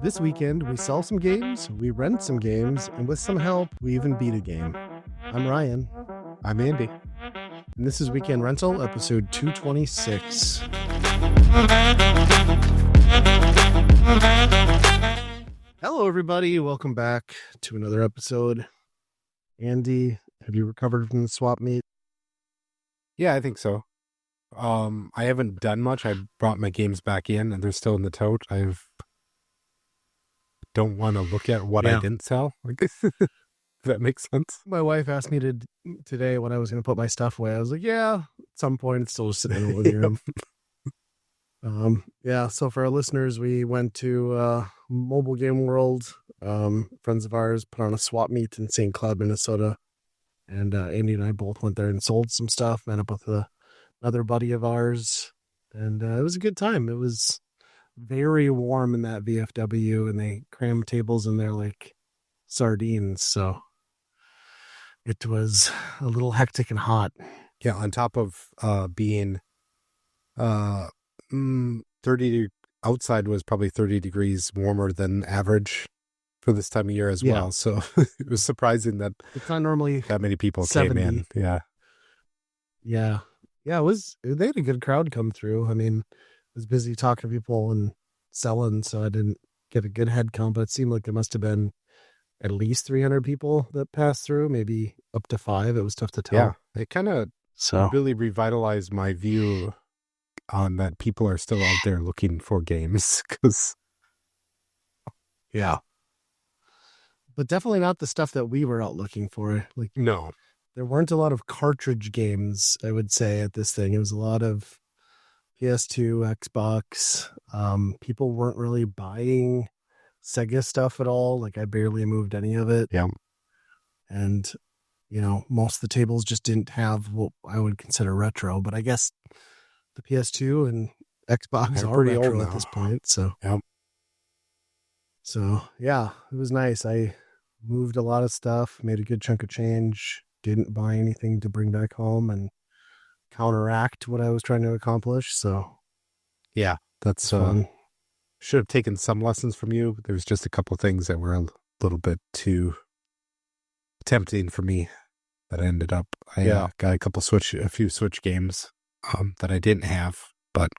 This weekend, we sell some games, we rent some games, and with some help, we even beat a game. I'm Ryan. I'm Andy. And this is Weekend Rental, episode 226. Hello, everybody. Welcome back to another episode. Andy, have you recovered from the swap meet? Yeah, I think so. I haven't done much. I brought my games back in, and they're still in the tote. Don't want to look at what I didn't sell. Does that make sense? My wife asked me today when I was going to put my stuff away. I was like, yeah, at some point it's still just sitting in the living room. So for our listeners, we went to Mobile Game World. Friends of ours put on a swap meet in St. Cloud, Minnesota. And Andy and I both went there and sold some stuff, met up with another buddy of ours. And it was a good time. It was very warm in that VFW, and they crammed tables in there like sardines. So it was a little hectic and hot. Yeah, on top of being 30 outside was probably 30 degrees warmer than average for this time of year as well. So it was surprising that it's not normally that many people 70. came in. Yeah. It was. They had a good crowd come through. I mean, I was busy talking to people and selling, so I didn't get a good head count, but it seemed like there must have been at least 300 people that passed through, maybe up to 5. It was tough to tell. Yeah, it kind of really revitalized my view on that people are still out there looking for games. But definitely not the stuff that we were out looking for. Like, no, there weren't a lot of cartridge games, I would say, at this thing. It was a lot of PS2, Xbox. People weren't really buying Sega stuff at all. Like, I barely moved any of it. Yeah. And, most of the tables just didn't have what I would consider retro. But I guess the PS2 and Xbox are pretty retro old at now. this point. So, yeah. So, yeah, it was nice. I moved a lot of stuff, made a good chunk of change, didn't buy anything to bring back home and counteract what I was trying to accomplish. So, yeah, that's fun. Should have taken some lessons from you. There was just a couple things that were a little bit too tempting for me that I ended up. I got a few Switch games that I didn't have, but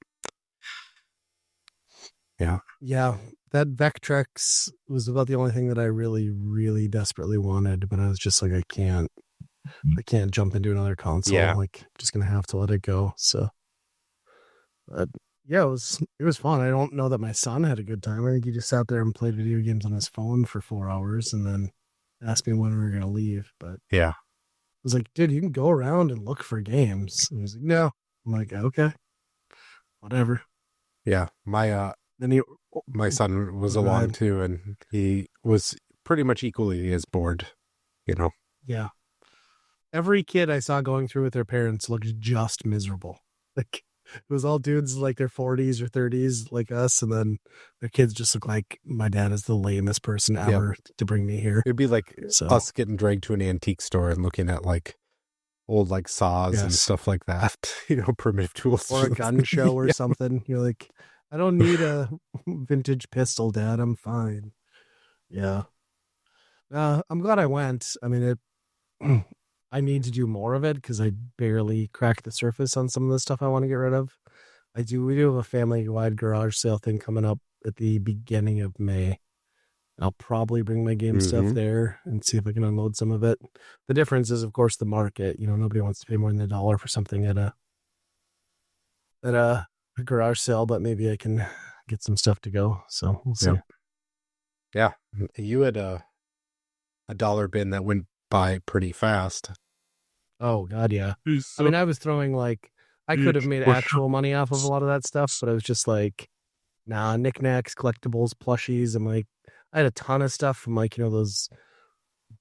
yeah. That Vectrex was about the only thing that I really, really desperately wanted, but I was just like, I can't jump into another console. Yeah. Like, I'm just gonna have to let it go. So, but yeah, it was fun. I don't know that my son had a good time. I think he just sat there and played video games on his phone for 4 hours and then asked me when we were gonna leave. But yeah, I was like, dude, you can go around and look for games. And he was like, no. I'm like, okay, whatever. Yeah, my son was along too, and he was pretty much equally as bored, Yeah. Every kid I saw going through with their parents looked just miserable. Like, it was all dudes like their 40s or 30s like us, and then their kids just look like my dad is the lamest person ever to bring me here. It'd be like us getting dragged to an antique store and looking at like old like saws and stuff like that, primitive tools. Or a gun show or something. You're like, I don't need a vintage pistol, Dad. I'm fine. Yeah. I'm glad I went. I mean, I need to do more of it because I barely cracked the surface on some of the stuff I want to get rid of. We do have a family-wide garage sale thing coming up at the beginning of May. I'll probably bring my game stuff there and see if I can unload some of it. The difference is, of course, the market. Nobody wants to pay more than $1 for something at a garage sale, but maybe I can get some stuff to go. So we'll see. Yeah. You had a dollar bin that went by pretty fast. Oh, God, yeah. I mean, I was throwing I could have made actual money off of a lot of that stuff, but I was just like, nah, knickknacks, collectibles, plushies. I'm like, I had a ton of stuff from those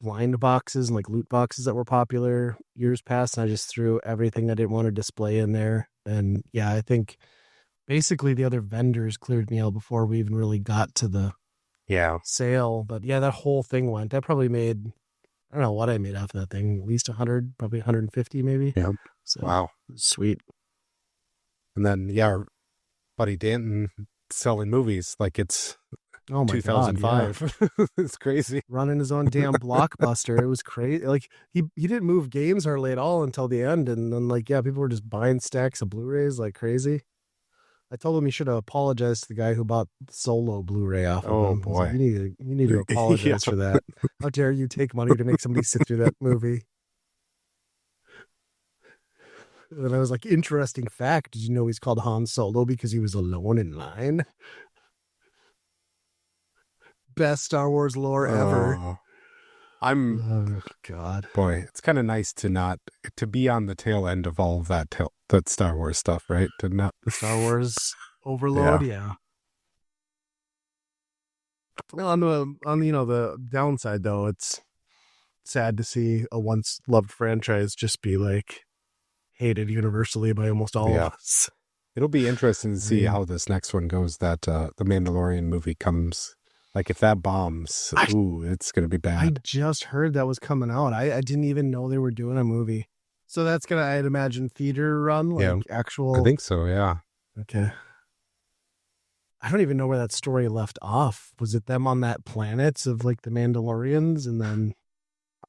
blind boxes and loot boxes that were popular years past. And I just threw everything I didn't want to display in there. And yeah, I think basically the other vendors cleared me out before we even really got to the sale. But yeah, that whole thing went. I probably made, I don't know what I made off of that thing. At least 100, probably 150 maybe. Yeah. So, wow. Sweet. And then, our buddy Danton selling movies like it's Oh my God, yeah. 2005. It's crazy. Running his own damn Blockbuster. It was crazy. Like he didn't move games hardly at all until the end, and then like people were just buying stacks of Blu-rays like crazy. I told him he should have apologized to the guy who bought the Solo Blu-ray off of him. Oh I was boy, like, you need to apologize for that. How dare you take money to make somebody sit through that movie? And I was like, interesting fact. Did you know he's called Han Solo because he was alone in line? Best Star Wars lore ever. Oh, Oh God. boy, it's kind of nice to be on the tail end of all of that Star Wars stuff, right? To not The Star Wars overload, yeah. Well, on the downside though, it's sad to see a once loved franchise just be like hated universally by almost all of us. It'll be interesting to see how this next one goes. That the Mandalorian movie comes. Like if that bombs, it's gonna be bad. I just heard that was coming out. I didn't even know they were doing a movie. So that's gonna, I'd imagine, theater run, like actual. I think so. Yeah. Okay. I don't even know where that story left off. Was it them on that planet of like the Mandalorians, and then?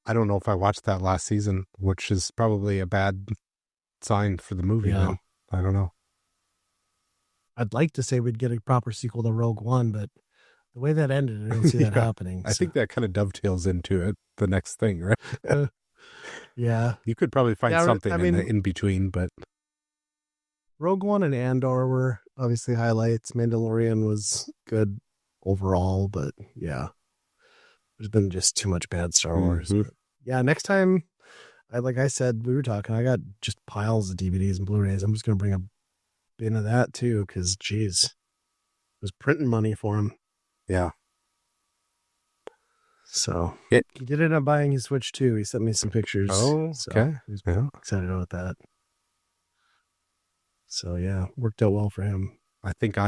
I don't know if I watched that last season, which is probably a bad sign for the movie. Yeah. Then. I don't know. I'd like to say we'd get a proper sequel to Rogue One, but the way that ended, I don't see that happening. I think that kind of dovetails into it, the next thing, right? Yeah. You could probably find something in between, but Rogue One and Andor were obviously highlights. Mandalorian was good overall, but yeah, there's been just too much bad Star Wars. Mm-hmm. Yeah, next time, like I said, we were talking, I got just piles of DVDs and Blu-rays. I'm just going to bring a bin of that too, because, geez, it was printing money for him. Yeah. So he did end up buying his Switch too. He sent me some pictures. Oh, okay. So he's excited about that. So yeah, worked out well for him. I think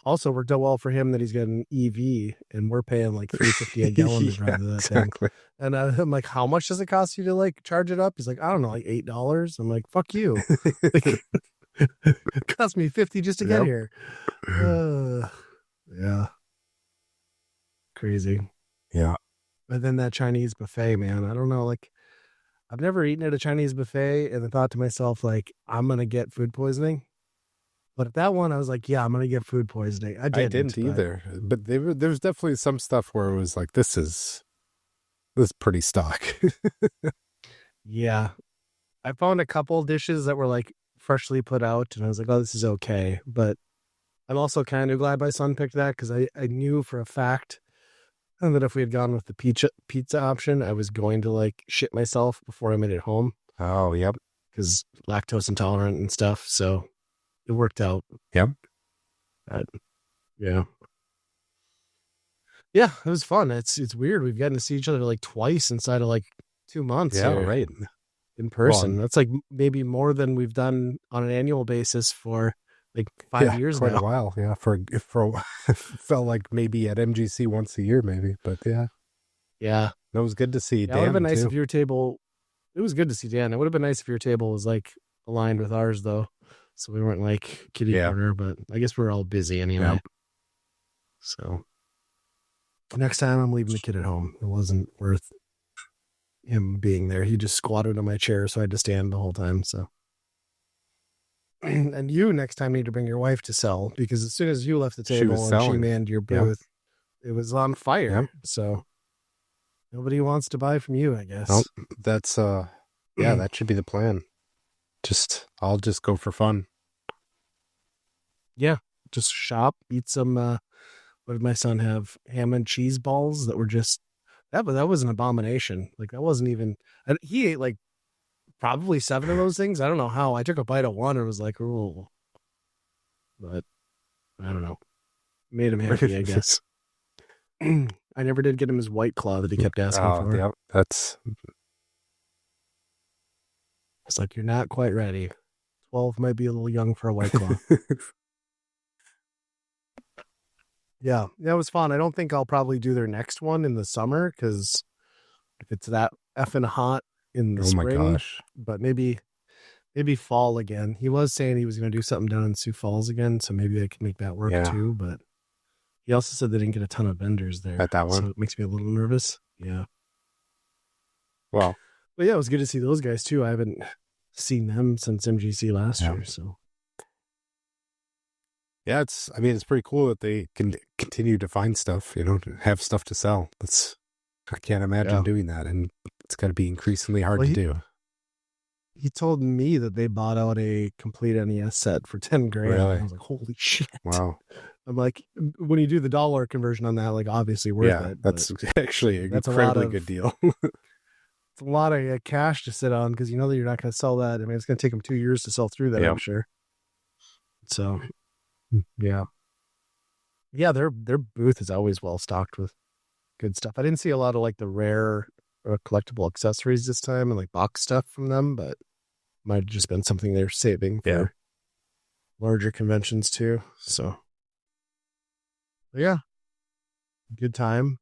also worked out well for him that he's got an EV, and we're paying like $3.50 a gallon to drive that thing. And I'm like, how much does it cost you to like charge it up? He's like, I don't know, like $8. I'm like, fuck you. It cost me $50 just to get here. Yeah. Crazy. Yeah. But then that Chinese buffet, man, I don't know. Like, I've never eaten at a Chinese buffet and I thought to myself, like, I'm going to get food poisoning. But at that one, I was like, yeah, I'm going to get food poisoning. I didn't either. But there's definitely some stuff where it was like, this is pretty stock. Yeah. I found a couple dishes that were like freshly put out and I was like, oh, this is okay. But I'm also kind of glad my son picked that because I knew for a fact that if we had gone with the pizza option, I was going to like shit myself before I made it home. Oh, yep. Because lactose intolerant and stuff. So it worked out. Yep. Yeah. Yeah, it was fun. It's weird. We've gotten to see each other like twice inside of like 2 months. Yeah, here, right. In person. That's like maybe more than we've done on an annual basis for like 5 years quite now. a while. Yeah, for felt like maybe at MGC once a year, maybe. But yeah, it was good to see. Dan, it would have been nice if your table. It was good to see Dan. It would have been nice if your table was like aligned with ours, though, so we weren't like kitty corner. But I guess we're all busy anyway. Yeah. So next time I'm leaving the kid at home. It wasn't worth him being there. He just squatted on my chair, so I had to stand the whole time. So. And you next time need to bring your wife to sell, because as soon as you left the table and she manned your booth, it was on fire. So nobody wants to buy from you, I guess. Well, that's that should be the plan. I'll just go for fun. Yeah, just shop, eat some. What did my son have? Ham and cheese balls that were just that was an abomination. Like that wasn't even. He ate like. Probably 7 of those things. I don't know how. I took a bite of one and was like, "Oh," but I don't know. Made him happy, I guess. I never did get him his White Claw that he kept asking for. Yep, that's. It's like you're not quite ready. 12 might be a little young for a White Claw. Yeah, that was fun. I don't think I'll probably do their next one in the summer because if it's that effing hot. In the spring, my gosh. But maybe maybe fall again. He was saying he was going to do something down in Sioux Falls again, so maybe I can make that work too. But he also said they didn't get a ton of vendors there at that one, so it makes me a little nervous. Yeah. Well, but yeah, it was good to see those guys too. I haven't seen them since MGC last year, so. Yeah, it's pretty cool that they can continue to find stuff, have stuff to sell. I can't imagine doing that, and it's got to be increasingly hard to do. He told me that they bought out a complete NES set for $10,000. Really? I was like, holy shit. Wow. I'm like, when you do the dollar conversion on that, like obviously worth it. That's actually an incredibly good deal. It's a lot of cash to sit on because you know that you're not going to sell that. I mean, it's going to take them 2 years to sell through that, I'm sure. So, yeah. Yeah, their booth is always well stocked with good stuff. I didn't see a lot of like the rare collectible accessories this time and like box stuff from them, but might have just been something they're saving for larger conventions too. So, yeah, good time.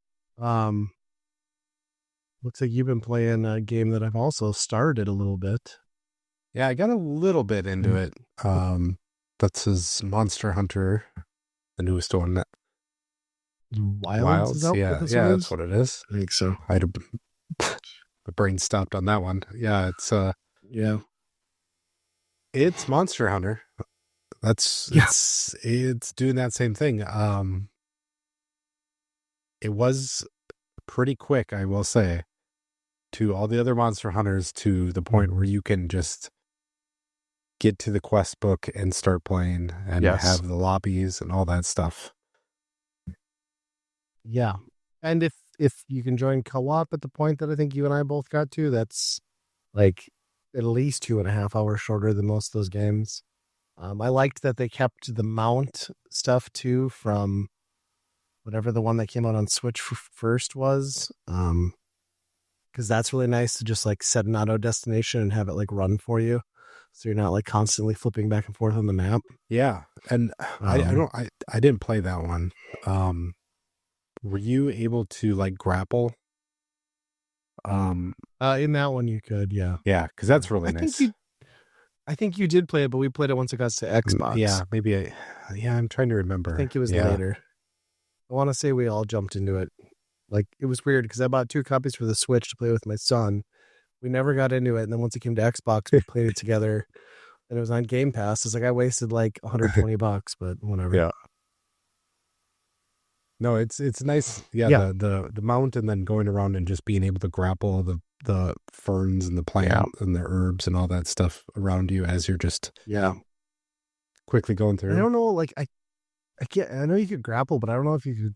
Looks like you've been playing a game that I've also started a little bit. Yeah, I got a little bit into it. That's his Monster Hunter, the newest one. Wilds? That's what it is. I think so. My brain stopped on that one. Yeah, it's Monster Hunter. It's doing that same thing. It was pretty quick, I will say, to all the other Monster Hunters, to the point where you can just get to the quest book and start playing and have the lobbies and all that stuff. Yeah. And if you can join co-op at the point that I think you and I both got to, that's like at least 2.5 hours shorter than most of those games. I liked that they kept the mount stuff too from whatever the one that came out on Switch first was. Because that's really nice to just like set an auto destination and have it like run for you. So you're not like constantly flipping back and forth on the map. Yeah. And I didn't play that one. Were you able to like grapple? In that one you could, yeah. Yeah, because that's really nice. I think you did play it, but we played it once it got to Xbox. Yeah, maybe. I'm trying to remember. I think it was later. I want to say we all jumped into it. Like, it was weird because I bought 2 copies for the Switch to play with my son. We never got into it. And then once it came to Xbox, we played it together. And it was on Game Pass. It's like I wasted like $120, but whatever. Yeah. No, it's nice. Yeah, the mount and then going around and just being able to grapple the ferns and the plant and the herbs and all that stuff around you as you're just quickly going through. I don't know, like I know you could grapple, but I don't know if you could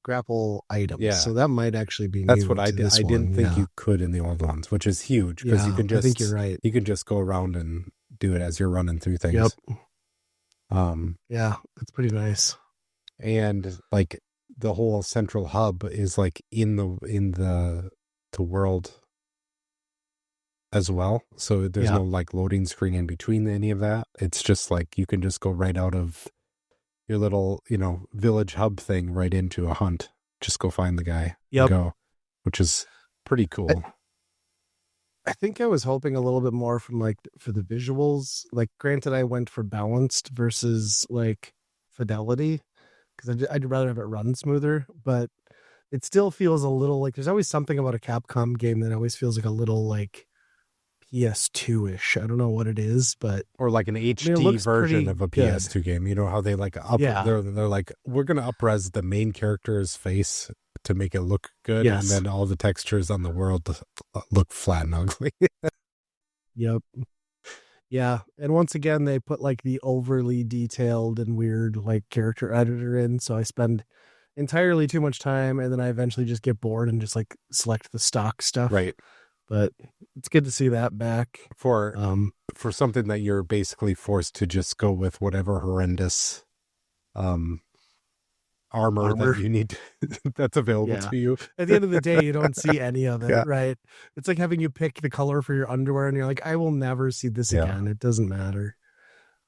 grapple items. Yeah. So that might actually be That's what I did. I didn't think you could in the old ones, which is huge because you can just. I think you're right. You can just go around and do it as you're running through things. Yep. Yeah, that's pretty nice. And like the whole central hub is like in the world as well. So there's no like loading screen in between any of that. It's just like you can just go right out of your little, village hub thing right into a hunt. Just go find the guy. Yep. Go, which is pretty cool. I think I was hoping a little bit more from like for the visuals. Like, granted, I went for balanced versus like fidelity because I'd rather have it run smoother, but it still feels a little like there's always something about a Capcom game that always feels like a little like PS2-ish. I don't know what it is, but or like an HD version of a PS2 game. You know how they like they're like, we're gonna up-res the main character's face to make it look good, and then all the textures on the world look flat and ugly. Yep. Yeah, and once again they put like the overly detailed and weird like character editor in, so I spend entirely too much time, and then I eventually just get bored and just like select the stock stuff. Right. But it's good to see that back for something that you're basically forced to just go with whatever horrendous armor that you need that's available to you. At the end of the day, you don't see any of it, right? It's like having you pick the color for your underwear and you're like, I will never see this again. It doesn't matter.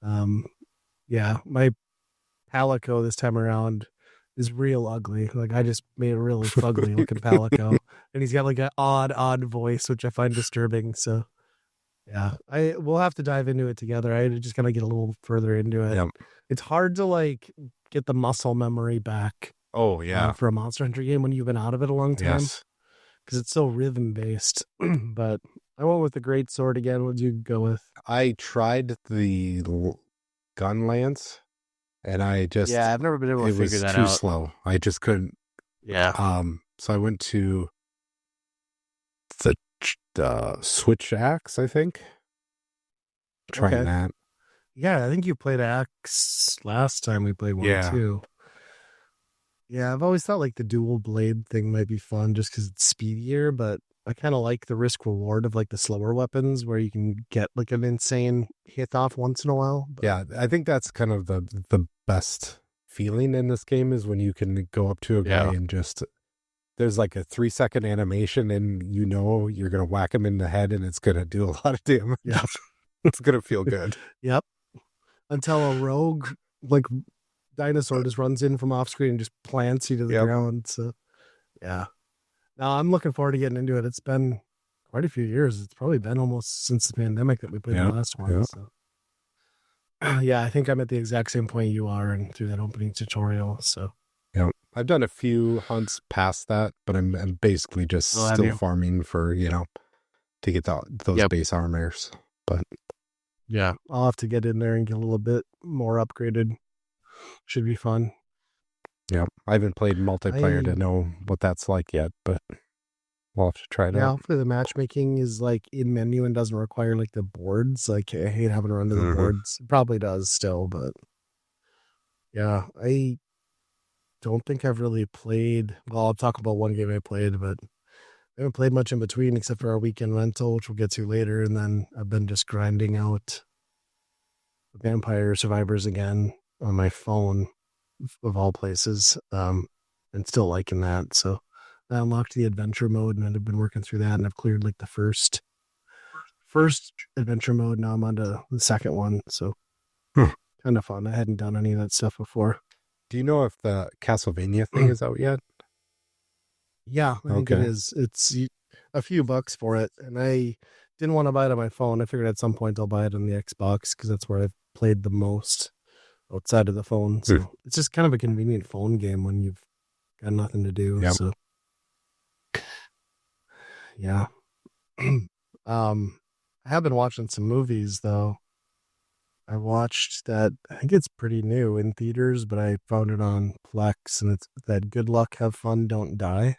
My Palico this time around is real ugly. Like, I just made a really ugly looking Palico, and he's got like an odd voice, which I find disturbing. So Yeah, we'll have to dive into it together. I just gotta get a little further into it. Yep. It's hard to like get the muscle memory back Oh yeah. for a Monster Hunter game when you've been out of it a long time Yes. because it's so rhythm based. But I went with the Great Sword again. What'd you go with? I tried the gun lance, and I just I've never been able to it figure was that too out. slow. I just couldn't. Yeah. So I went to the switch axe, I think. Trying Okay. that. Yeah, I think you played Axe last time we played one too. Yeah, I've always thought like the dual blade thing might be fun just because it's speedier, but I kind of like the risk reward of like the slower weapons where you can get like an insane hit off once in a while. But... Yeah, I think that's kind of the best feeling in this game is when you can go up to a guy and just there's like a 3-second animation and you know you're gonna whack him in the head and it's gonna do a lot of damage. Yeah. It's gonna feel good. Yep. Until a rogue like dinosaur just runs in from off screen and just plants you to the ground. So yeah. Now I'm looking forward to getting into it. It's been quite a few years. It's probably been almost since the pandemic that we played the last one. Yeah. So yeah, I think I'm at the exact same point you are and through that opening tutorial. So yeah. I've done a few hunts past that, but I'm basically just still farming for, to get those base armors. But yeah, I'll have to get in there and get a little bit more upgraded. Should be fun. Yeah, I haven't played multiplayer to know what that's like yet, but we'll have to try it out. Hopefully the matchmaking is like in menu and doesn't require like the boards. Like I hate having to run to the boards. It probably does still, but yeah, I don't think I've really played. Well, I'll talk about one game I played, but I haven't played much in between except for our weekend rental, which we'll get to later. And then I've been just grinding out Vampire Survivors again on my phone, of all places, and still liking that. So I unlocked the adventure mode and I've been working through that, and I've cleared like the first adventure mode. Now I'm on to the second one. So kind of fun. I hadn't done any of that stuff before. Do you know if the Castlevania thing is out yet? Yeah, I think it is. It's a few bucks for it, and I didn't want to buy it on my phone. I figured at some point I'll buy it on the Xbox because that's where I've played the most outside of the phone. So it's just kind of a convenient phone game when you've got nothing to do. Yep. So yeah. I have been watching some movies though. I watched that, I think it's pretty new in theaters, but I found it on Plex, and it's that Good Luck, Have Fun, Don't Die,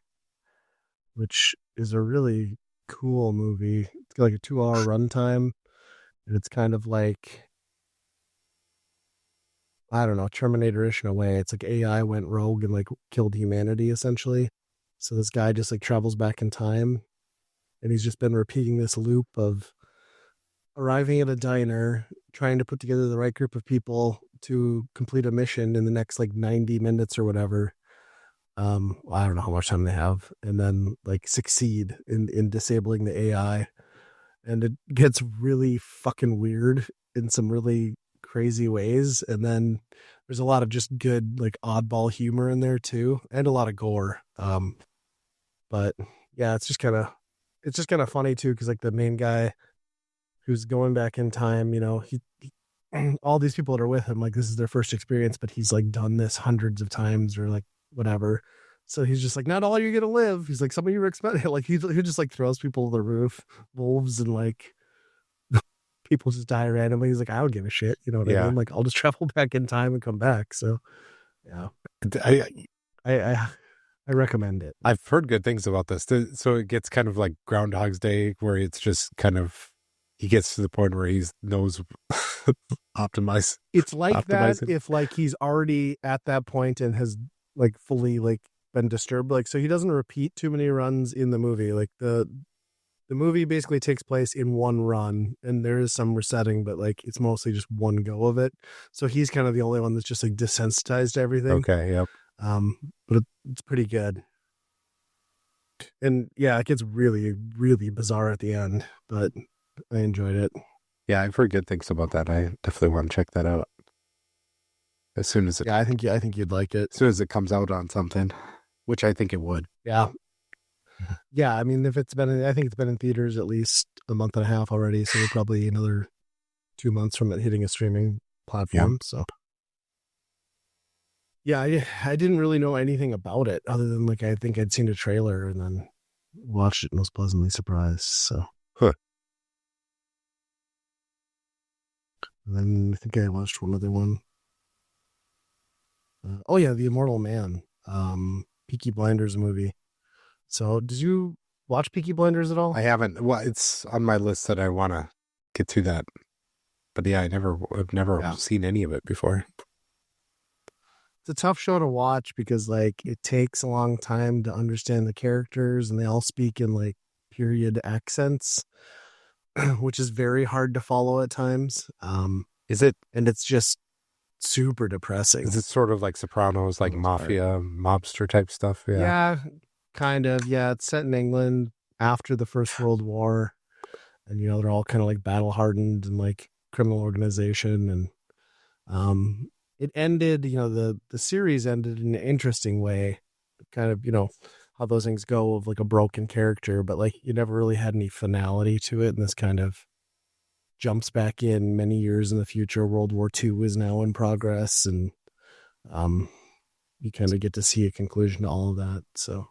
which is a really cool movie. It's got like a 2-hour runtime, and it's kind of like, I don't know, Terminator-ish in a way. It's like AI went rogue and like killed humanity essentially. So this guy just like travels back in time, and he's just been repeating this loop of arriving at a diner, trying to put together the right group of people to complete a mission in the next like 90 minutes or whatever. I don't know how much time they have, and then like succeed in disabling the AI. And it gets really fucking weird in some really crazy ways. And then there's a lot of just good like oddball humor in there too, and a lot of gore. But yeah, it's just kind of funny too, because like the main guy who's going back in time, he all these people that are with him, like this is their first experience, but he's like done this hundreds of times or like whatever. So he's just like, not all you're gonna live. He's like, some of you are expecting. Like he just like throws people to the roof, wolves, and like people just die randomly. He's like, I don't give a shit. You know what I mean? Like I'll just travel back in time and come back. So yeah, I recommend it. I've heard good things about this. So it gets kind of like Groundhog's Day, where it's just kind of, he gets to the point where he knows optimize. It's like that if like he's already at that point and has like fully like been disturbed. Like, so he doesn't repeat too many runs in the movie. Like the movie basically takes place in one run, and there is some resetting, but like it's mostly just one go of it. So he's kind of the only one that's just like desensitized to everything. Okay. Yep. But it's pretty good. And yeah, it gets really, really bizarre at the end, but I enjoyed it. Yeah, I've heard good things about that. I definitely want to check that out as soon as it. Yeah, I think you'd like it as soon as it comes out on something, which I think it would. Yeah, Yeah, I mean, if it's been, I think it's been in theaters at least a month and a half already, so we're probably another 2 months from it hitting a streaming platform. So, yeah, I didn't really know anything about it other than like I think I'd seen a trailer and then watched it and was pleasantly surprised. So, and then I think I watched one other one. Oh yeah, The Immortal Man, Peaky Blinders movie. So, did you watch Peaky Blinders at all? I haven't. Well, it's on my list that I want to get to that. But yeah, I've never seen any of it before. It's a tough show to watch because like it takes a long time to understand the characters and they all speak in like period accents, which is very hard to follow at times. Is it? And it's just super depressing. Is it sort of like Sopranos, like mafia, mobster type stuff? Yeah. Yeah, kind of. Yeah, it's set in England after the First World War. And, you know, they're all kind of like battle hardened and like criminal organization. And it ended, you know, the series ended in an interesting way. Kind of, you know, how those things go of like a broken character, but like you never really had any finality to it. And this kind of jumps back in many years in the future. World War II is now in progress, and you kind of get to see a conclusion to all of that. So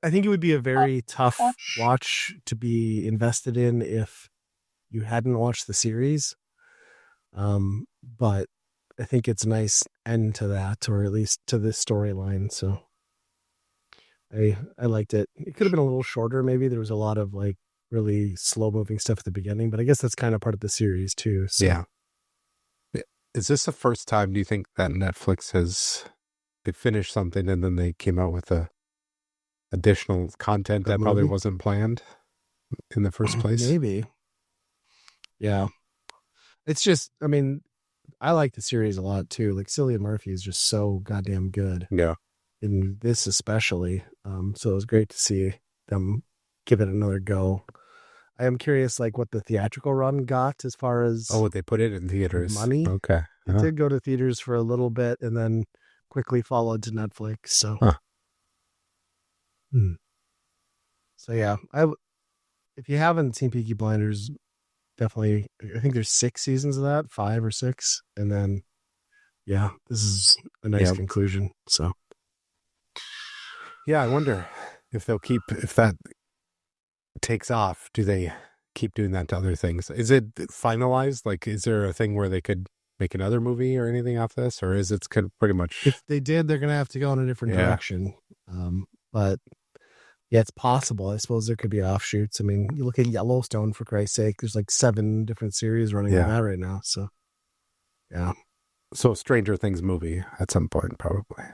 I think it would be a very tough watch to be invested in if you hadn't watched the series. But I think it's a nice end to that, or at least to this storyline. So I liked it. It could have been a little shorter. Maybe there was a lot of like really slow moving stuff at the beginning, but I guess that's kind of part of the series too. So. Yeah. Is this the first time, do you think, that Netflix they finished something and then they came out with additional content that probably wasn't planned in the first place? Maybe. Yeah. It's just, I mean, I like the series a lot too. Like Cillian Murphy is just so goddamn good. Yeah. In this especially. So it was great to see them give it another go. I am curious, like, what the theatrical run got as far as... Oh, they put it in theaters. Money? Okay. It did go to theaters for a little bit and then quickly followed to Netflix. So, So yeah, if you haven't seen Peaky Blinders, definitely, I think there's 6 seasons of that, 5 or 6. And then, yeah, this is a nice conclusion. So, yeah, I wonder if that takes off, do they keep doing that to other things? Is it finalized? Like, is there a thing where they could make another movie or anything off this, or is it pretty much... If they did, they're going to have to go in a different direction. But yeah, it's possible. I suppose there could be offshoots. I mean, you look at Yellowstone, for Christ's sake, there's like 7 different series running on that right now. So, yeah. So Stranger Things movie at some point, probably.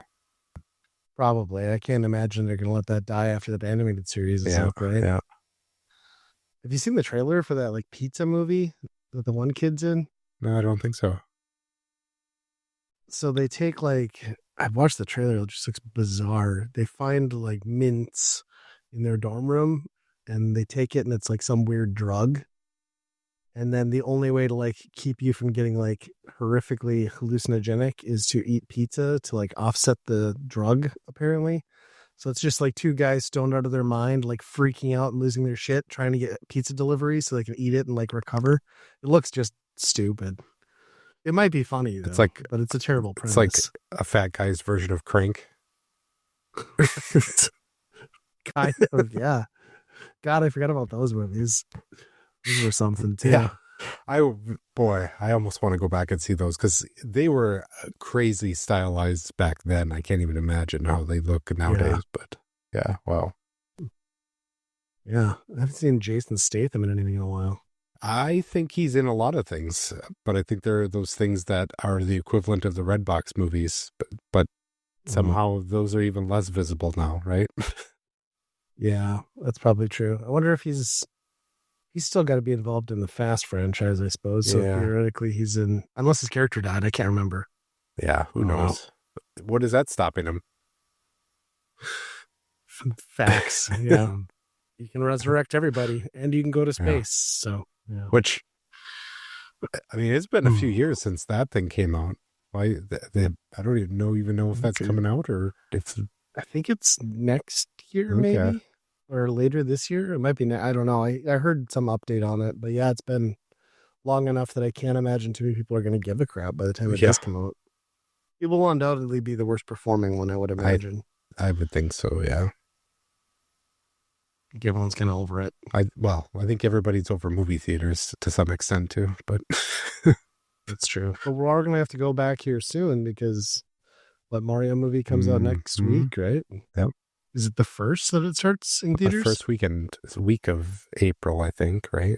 Probably. I can't imagine they're going to let that die after that animated series is out, right? Yeah. Have you seen the trailer for that like pizza movie that the one kid's in? No, I don't think so. So they take like, I've watched the trailer, it just looks bizarre. They find like mints in their dorm room and they take it and it's like some weird drug. And then the only way to like keep you from getting like horrifically hallucinogenic is to eat pizza to like offset the drug, apparently. So it's just like 2 guys stoned out of their mind, like freaking out and losing their shit, trying to get pizza delivery so they can eat it and like recover. It looks just stupid. It might be funny though, but it's a terrible premise. It's like a fat guy's version of Crank. Kind of, yeah. God, I forgot about those movies. Those were something too. Yeah. I almost want to go back and see those because they were crazy stylized back then. I can't even imagine how they look nowadays, but yeah, wow. Yeah, I haven't seen Jason Statham in anything in a while. I think he's in a lot of things, but I think there are those things that are the equivalent of the Redbox movies, but somehow those are even less visible now, right? Yeah, that's probably true. I wonder if he's still got to be involved in the Fast franchise, I suppose. So theoretically he's in, unless his character died, I can't remember. Yeah, who knows? What is that stopping him? Facts. Yeah. You can resurrect everybody and you can go to space. So, yeah. Which, I mean, it's been a few years since that thing came out. Why? I don't even know if that's coming out or if... I think it's next year, maybe. or later this year. It might be. I don't know. I heard some update on it, but yeah, it's been long enough that I can't imagine too many people are going to give a crap by the time it does come out. It will undoubtedly be the worst performing one, I would imagine. I would think so, yeah. Everyone's kind of over it. I think everybody's over movie theaters to some extent too, but that's true. But we're all going to have to go back here soon because Mario movie comes out next week, right? Yep. Is it the first that it starts in theaters? The first week of April, I think, right?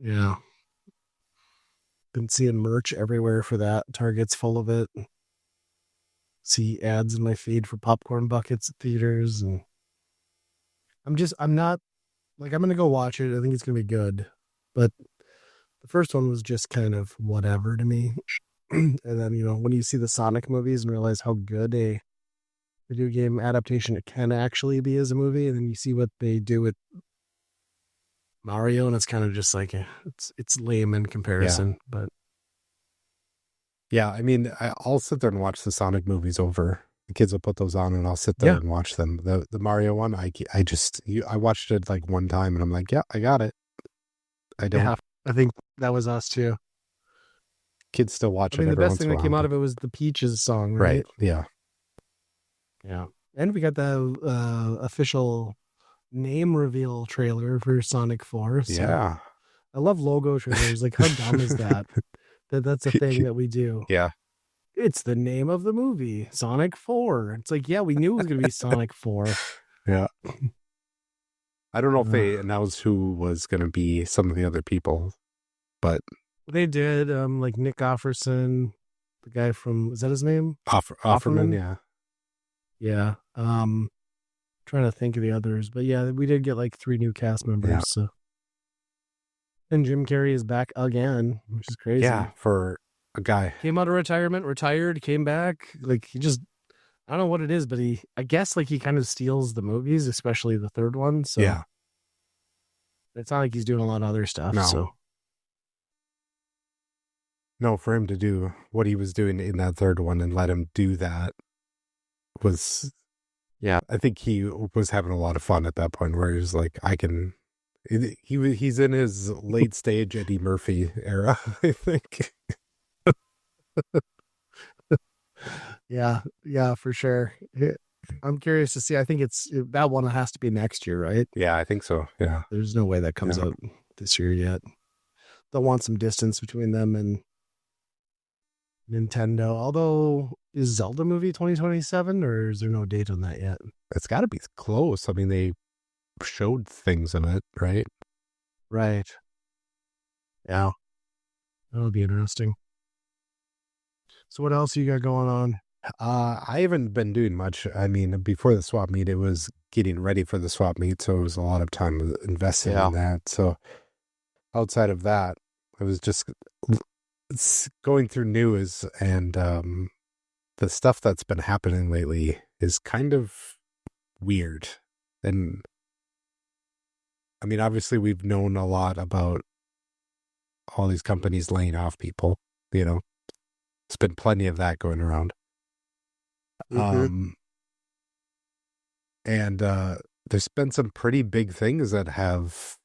Yeah. Been seeing merch everywhere for that. Target's full of it. See ads in my feed for popcorn buckets at theaters, and I'm not like, I'm going to go watch it. I think it's going to be good. But the first one was just kind of whatever to me. And then, when you see the Sonic movies and realize how good a video game adaptation it can actually be as a movie, and then you see what they do with Mario, and it's kind of just like it's lame in comparison. But yeah, I mean, I'll sit there and watch the Sonic movies over. The kids will put those on, and I'll sit there and watch them. The Mario one, I watched it like one time, and I'm like, yeah, I got it. I don't. Yeah, I think that was us too. Kids still watch it. The best thing that came out of it was the Peaches song, right? Yeah. Yeah, and we got the official name reveal trailer for Sonic 4. So yeah. I love logo trailers. Like, how dumb is that? That's a thing that we do. Yeah. It's the name of the movie, Sonic 4. It's like, yeah, we knew it was going to be Sonic 4. Yeah. I don't know if they announced who was going to be some of the other people, but they did. Like Nick Offerson, the guy from, is that his name? Offerman, yeah. Yeah. Trying to think of the others, but yeah, we did get like 3 new cast members. Yeah. So. And Jim Carrey is back again, which is crazy. Yeah, for a guy. Came out of retirement, retired, came back. Like, he just, I don't know what it is, but I guess like he kind of steals the movies, especially the third one. So yeah. It's not like he's doing a lot of other stuff. No. No, for him to do what he was doing in that third one and let him do that was, yeah, I think he was having a lot of fun at that point where he was like, he's in his late stage Eddie Murphy era, I think. Yeah, for sure. I'm curious to see. I think that one has to be next year, right? Yeah, I think so. Yeah. There's no way that comes out this year yet. They'll want some distance between them and Nintendo. Although, is Zelda movie 2027 or is there no date on that yet? It's got to be close. I mean, they showed things in it, right? Right. Yeah. That'll be interesting. So what else you got going on? I haven't been doing much. I mean, before the swap meet, it was getting ready for the swap meet, so it was a lot of time invested in that. So outside of that, I was just going through news, and the stuff that's been happening lately is kind of weird. And I mean, obviously, we've known a lot about all these companies laying off people. There's been plenty of that going around. Mm-hmm. And there's been some pretty big things that have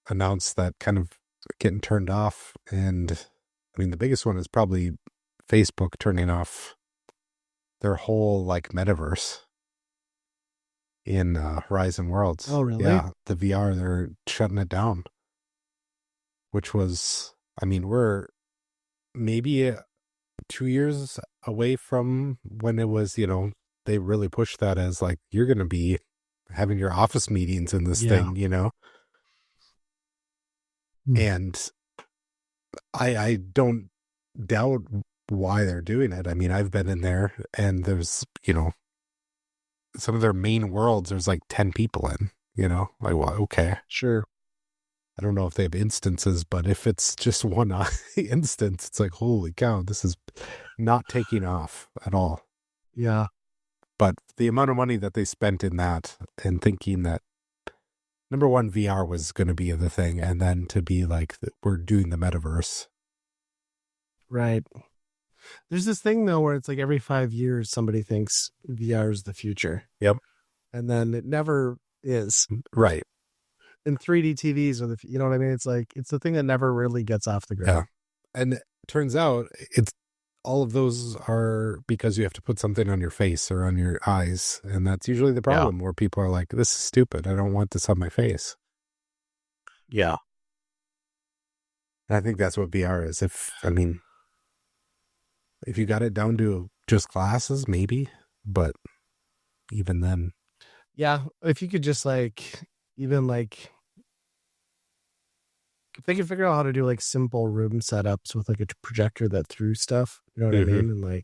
announced that kind of getting turned off. And I mean, the biggest one is probably Facebook turning off their whole like metaverse in Horizon Worlds. Oh, really? Yeah, the VR, they're shutting it down. Which was, I mean, we're maybe 2 years away from when it was, they really pushed that as like, you're going to be having your office meetings in this thing, And I don't doubt why they're doing it. I mean, I've been in there and there's, some of their main worlds, there's like 10 people in, like, well, okay. Sure. I don't know if they have instances, but if it's just one instance, it's like, holy cow, this is not taking off at all. Yeah. But the amount of money that they spent in that and thinking that, number one, VR was going to be the thing, and then to be like, we're doing the metaverse. Right. There's this thing, though, where it's like every 5 years, somebody thinks VR is the future. Yep. And then it never is. Right. And 3D TVs are you know what I mean? It's like, it's the thing that never really gets off the ground. Yeah. And it turns out all of those are because you have to put something on your face or on your eyes. And that's usually the problem where people are like, this is stupid. I don't want this on my face. Yeah. And I think that's what VR is. If you got it down to just glasses, maybe, but even then. Yeah. If you could just even if they could figure out how to do simple room setups with a projector that threw stuff, you know what I mean? And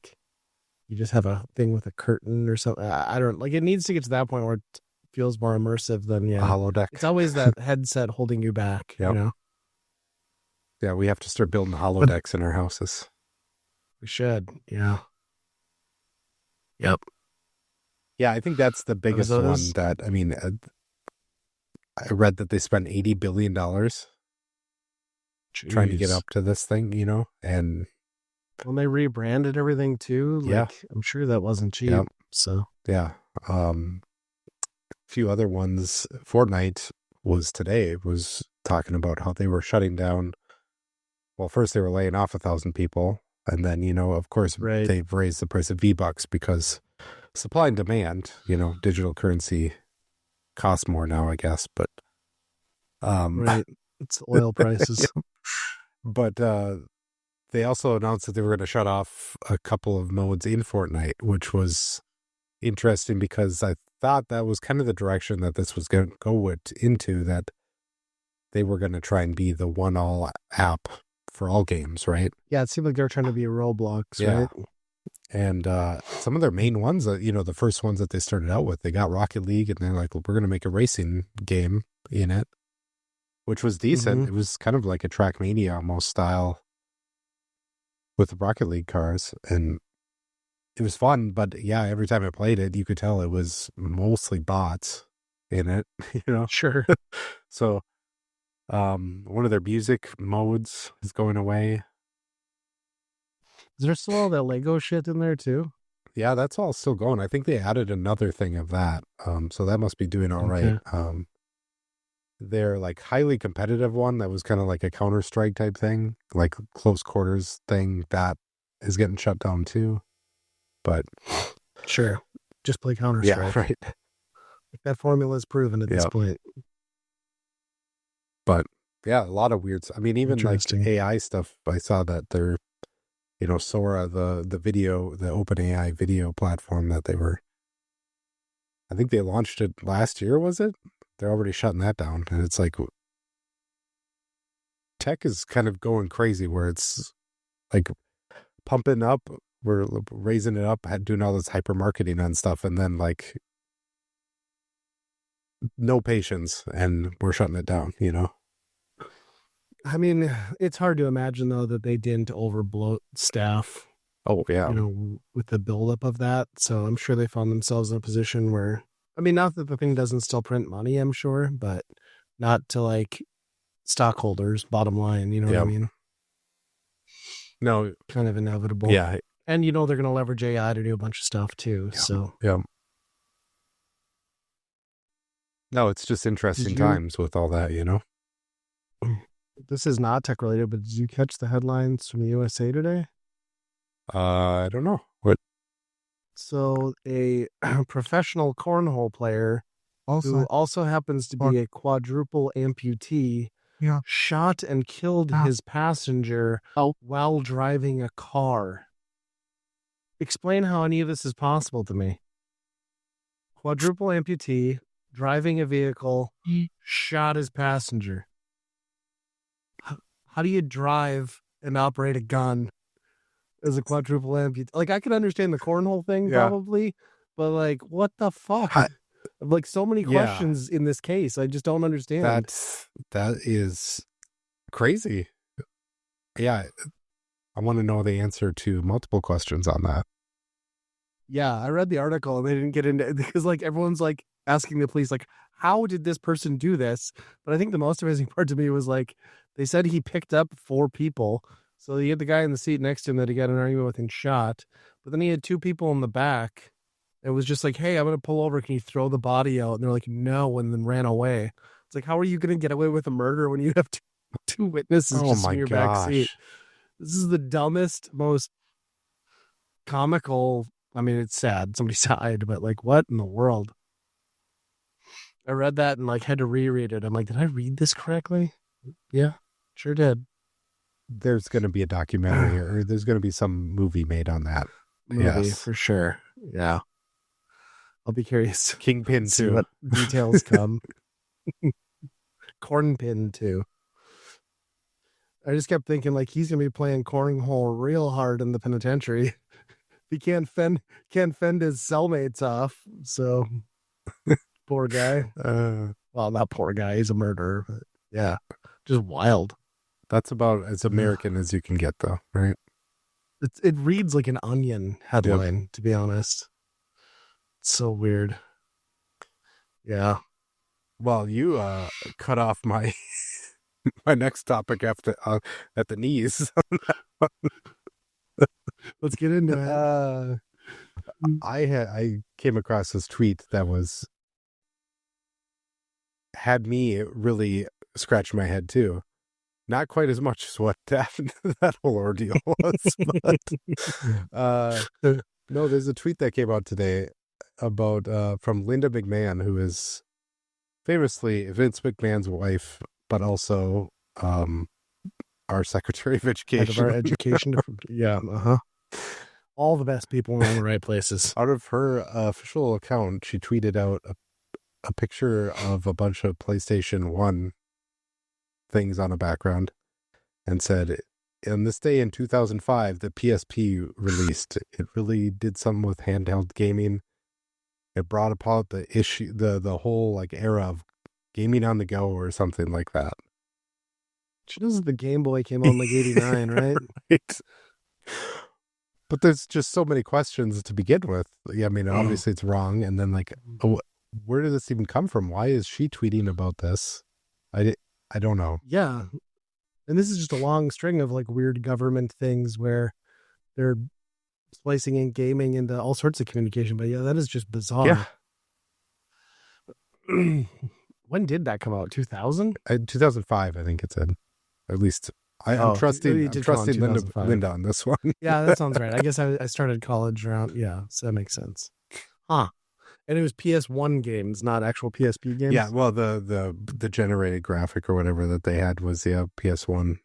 you just have a thing with a curtain or something. I don't it needs to get to that point where it feels more immersive than a holodeck. It's always that headset holding you back, you know? Yeah, we have to start building holodecks in our houses. We should, yeah. Yep. Yeah, I think that's the biggest one that, I read that they spent $80 billion trying to get up to this thing, and when they rebranded everything too, I'm sure that wasn't cheap. Yep. So yeah, a few other ones. Fortnite was talking about how they were shutting down. Well, first they were laying off 1,000 people, and then of course they've raised the price of V-Bucks because supply and demand. Digital currency costs more now, I guess, but right. It's oil prices. But they also announced that they were going to shut off a couple of modes in Fortnite, which was interesting because I thought that was kind of the direction that this was going to go into, that they were going to try and be the one-all app for all games, right? Yeah, it seemed like they were trying to be Roblox, right? And some of their main ones, the first ones that they started out with, they got Rocket League, and they're like, well, we're going to make a racing game in it, which was decent. It was kind of like a Trackmania almost style with the Rocket League cars, and it was fun. But yeah, every time I played it, you could tell it was mostly bots in it, Sure. So one of their music modes is going away. Is there still all that Lego shit in there too? Yeah, that's all still going. I think they added another thing of that. So that must be doing all right. Their highly competitive one that was kind of like a Counter-Strike type thing, like close quarters thing, that is getting shut down too. But sure, just play Counter-Strike. Yeah, right. That formula is proven at this point. But yeah, a lot of weird. Even AI stuff. I saw that they're, Sora, the video, the OpenAI video platform that they were. I think they launched it last year. Was it? They're already shutting that down, and it's like tech is kind of going crazy where it's pumping up, we're raising it up, doing all this hyper marketing on stuff, and then no patience, and we're shutting it down, It's hard to imagine though that they didn't overbloat staff. Oh yeah. With the buildup of that. So I'm sure they found themselves in a position where, not that the thing doesn't still print money, I'm sure, but not to stockholders, bottom line, you know what I mean? No. Kind of inevitable. Yeah. And they're going to leverage AI to do a bunch of stuff too. Yeah. So. Yeah. No, it's just interesting times with all that, This is not tech related, but did you catch the headlines from the USA Today? I don't know. What? So a professional cornhole player who also happens to be a quadruple amputee shot and killed his passenger while driving a car. Explain how any of this is possible to me. Quadruple amputee, driving a vehicle, shot his passenger. How do you drive and operate a gun as a quadruple amputee? I can understand the cornhole thing probably, but what the fuck? So many questions in this case. I just don't understand. That is crazy. Yeah. I want to know the answer to multiple questions on that. Yeah, I read the article and they didn't get into it because everyone's asking the police, how did this person do this? But I think the most amazing part to me was they said he picked up 4 people. So he had the guy in the seat next to him that he got in an argument with and shot. But then he had 2 people in the back It was just like, hey, I'm going to pull over. Can you throw the body out? And they're like, no, and then ran away. It's like, how are you going to get away with a murder when you have two witnesses just in your back seat? This is the dumbest, most comical. I mean, it's sad. Somebody died, but like, what in the world? I read that and like had to reread it. I'm like, did I read this correctly? Yeah, sure did. There's going to be a documentary or there's going to be some movie made on that. Movie for sure. Yeah. I'll be curious. Kingpin see 2. what details come. Cornpin 2. I just kept thinking like he's gonna be playing cornhole real hard in the penitentiary. He can't fend his cellmates off. So poor guy. Well, not poor guy. He's a murderer. But yeah, just wild. That's about as American as you can get, though, right? It reads like an Onion headline, to be honest. It's so weird. Yeah. Well, you cut off my my next topic after at the knees. Let's get into it. I came across this tweet that had me really scratch my head too. Not quite as much as what that whole ordeal was, but no, there's a tweet that came out today about from Linda McMahon, who is famously Vince McMahon's wife, but also our Secretary of Education. Head of our education. Yeah. All the best people are in the right places. Out of her official account, she tweeted out a picture of a bunch of PlayStation 1 things on a background and said, "In this day in 2005, the PSP released. It really did something with handheld gaming. It brought about the issue, the whole like era of gaming on the go or something like that." She knows the Game Boy came out in like 89, right? Right. But there's just so many questions to begin with. Yeah, I mean, obviously it's wrong. And then like, where did this even come from? Why is she tweeting about this? I don't know. Yeah. And this is just a long string of like weird government things where they're splicing in gaming into all sorts of communication. But yeah, that is just bizarre. Yeah. When did that come out? 2000? 2005, I think it said. At least I'm trusting Linda on this one. Yeah, that sounds right. I guess I started college around. Yeah, so that makes sense. Huh. And it was PS1 games, not actual PSP games? Yeah, well, the generated graphic or whatever that they had was PS1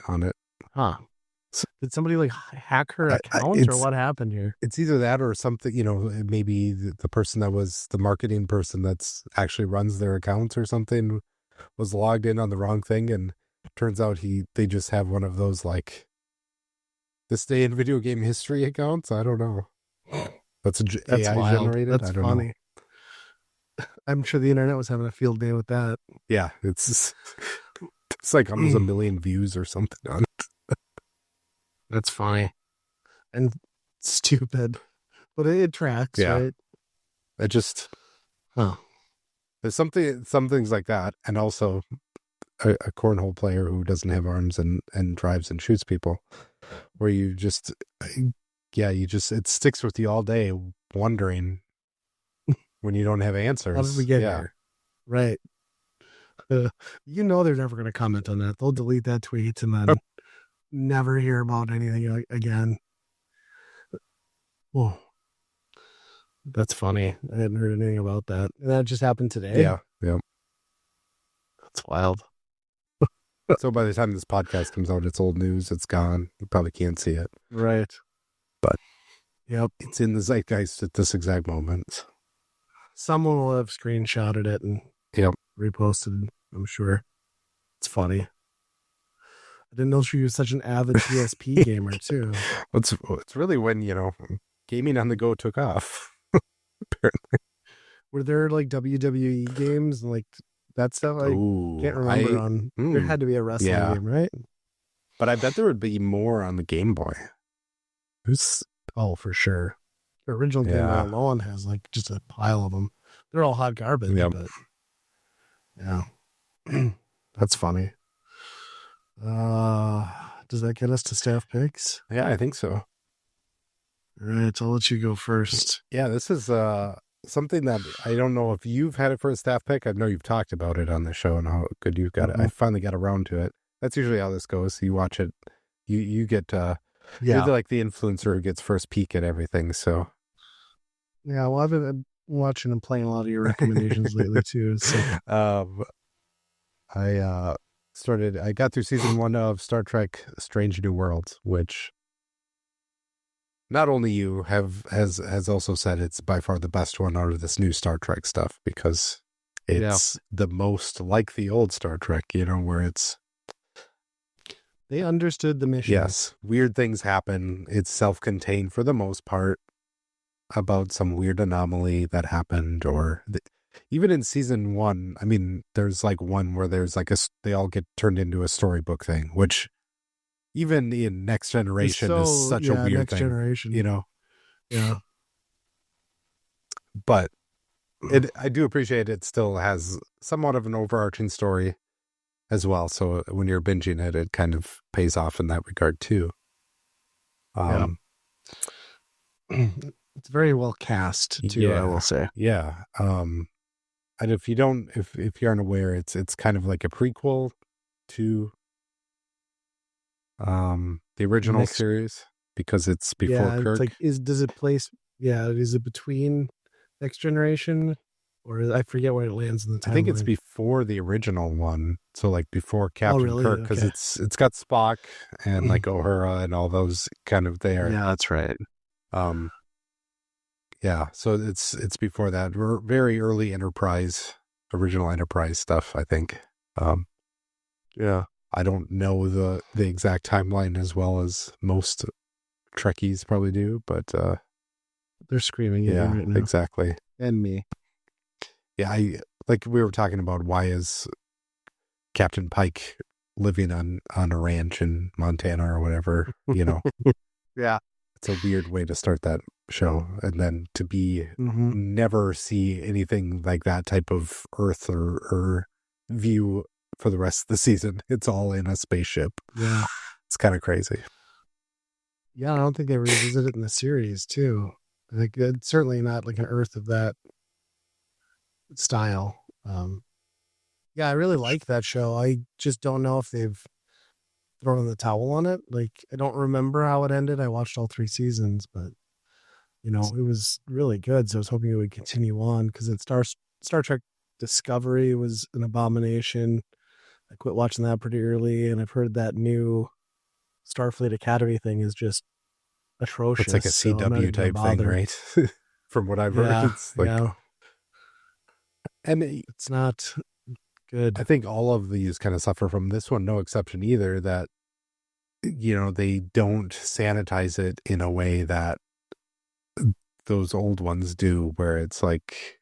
on it. Huh. Did somebody like hack her account or what happened here? It's either that or something, maybe the person that was the marketing person that's actually runs their accounts or something was logged in on the wrong thing, and turns out they just have one of those like this day in video game history accounts. I don't know. That's AI wild. Generated. That's I don't funny. know. I'm sure the internet was having a field day with that. Yeah, it's like almost 1 million views or something on it. That's funny and stupid, but it tracks, right? It just, there's some things like that, and also a cornhole player who doesn't have arms and drives and shoots people, where you just, it sticks with you all day, wondering when you don't have answers. How did we get here? Right. They're never going to comment on that. They'll delete that tweet and then never hear about anything again. Whoa. That's funny. I hadn't heard anything about that. And that just happened today? Yeah. That's wild. So by the time this podcast comes out, it's old news. It's gone. You probably can't see it. Right. But yep, it's in the zeitgeist at this exact moment. Someone will have screenshotted it and reposted, I'm sure. It's funny. I didn't know she was such an avid PSP gamer too. It's really when, gaming on the go took off. Apparently. Were there like WWE games and like that stuff? I can't remember there had to be a wrestling game, right? But I bet there would be more on the Game Boy. For sure. The original Game Boy alone has like just a pile of them. They're all hot garbage, but yeah. That's funny. Does that get us to staff picks? Yeah, I think so. All right, I'll let you go first. Yeah, this is something that I don't know if you've had it for a staff pick. I know you've talked about it on the show and how good you've got it. I finally got around to it. That's usually how this goes. You watch it, you get you're like the influencer who gets first peek at everything. So yeah, well, I've been watching and playing a lot of your recommendations lately too. So I got through season 1 of Star Trek Strange New Worlds, which not only you has also said it's by far the best one out of this new Star Trek stuff, because it's the most like the old Star Trek, where it's they understood the mission. Yes, weird things happen. It's self-contained for the most part about some weird anomaly that happened, or even in season 1, I mean, there's like one where there's like they all get turned into a storybook thing, which even in Next Generation is such a weird Next thing, Generation. Yeah. But I do appreciate it still has somewhat of an overarching story as well. So when you're binging it, it kind of pays off in that regard too. It's very well cast too, I will say. Yeah. And if you aren't aware, it's kind of like a prequel to the original series, because it's before Kirk. Is it between Next Generation, or I forget where it lands in the timeline? I think it's before the original one, so like before Captain Kirk, because it's got Spock and like Uhura and all those kind of there. Yeah, that's right. Yeah, so it's before that. We're very early original Enterprise stuff, I think. Yeah. I don't know the exact timeline as well as most Trekkies probably do, but they're screaming at you right now. Exactly. And me. Yeah, like we were talking about, why is Captain Pike living on a ranch in Montana or whatever, Yeah. It's a weird way to start that show, and then to be never see anything like that type of Earth or view for the rest of the season. It's all in a spaceship. Yeah. It's kind of crazy. Yeah, I don't think they revisit it in the series too. Like, it's certainly not like an Earth of that style. Yeah, I really like that show. I just don't know if they've thrown the towel on it. Like, I don't remember how it ended. I watched all 3 seasons, but it was really good. So I was hoping it would continue on, because Star Trek Discovery was an abomination. I quit watching that pretty early, and I've heard that new Starfleet Academy thing is just atrocious. It's like a CW type thing, right? From what I've heard, it's like, and it's not good. I think all of these kind of suffer from this one, no exception either, that they don't sanitize it in a way that those old ones do, where it's like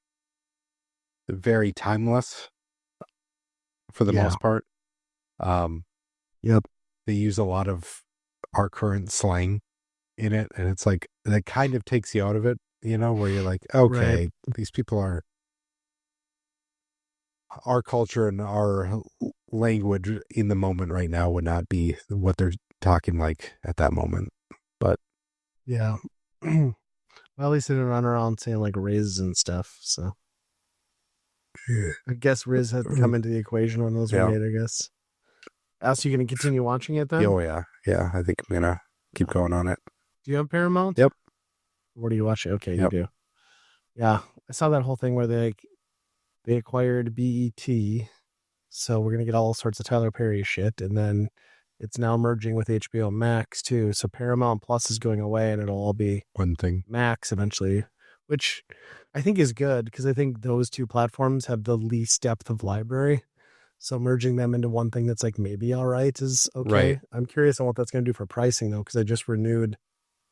very timeless for the most part. Yep. They use a lot of our current slang in it, and it's like, that kind of takes you out of it, where you're like, okay, these people are, our culture and our language in the moment right now would not be what they're talking like at that moment. But yeah. Well, at least they didn't run around saying like Riz and stuff, so I guess Riz had come into the equation when those were made, I guess. So you going to continue watching it then? Oh, yeah. Yeah, I think I'm going to keep going on it. Do you have Paramount? Yep. Where do you watch it? Okay, you do. Yeah, I saw that whole thing where they acquired BET, so we're going to get all sorts of Tyler Perry shit, and then it's now merging with HBO Max too, so Paramount Plus is going away, and it'll all be one thing, Max eventually, which I think is good, because I think those 2 platforms have the least depth of library. So merging them into one thing that's like maybe all right is okay. Right. I'm curious on what that's going to do for pricing though, because I just renewed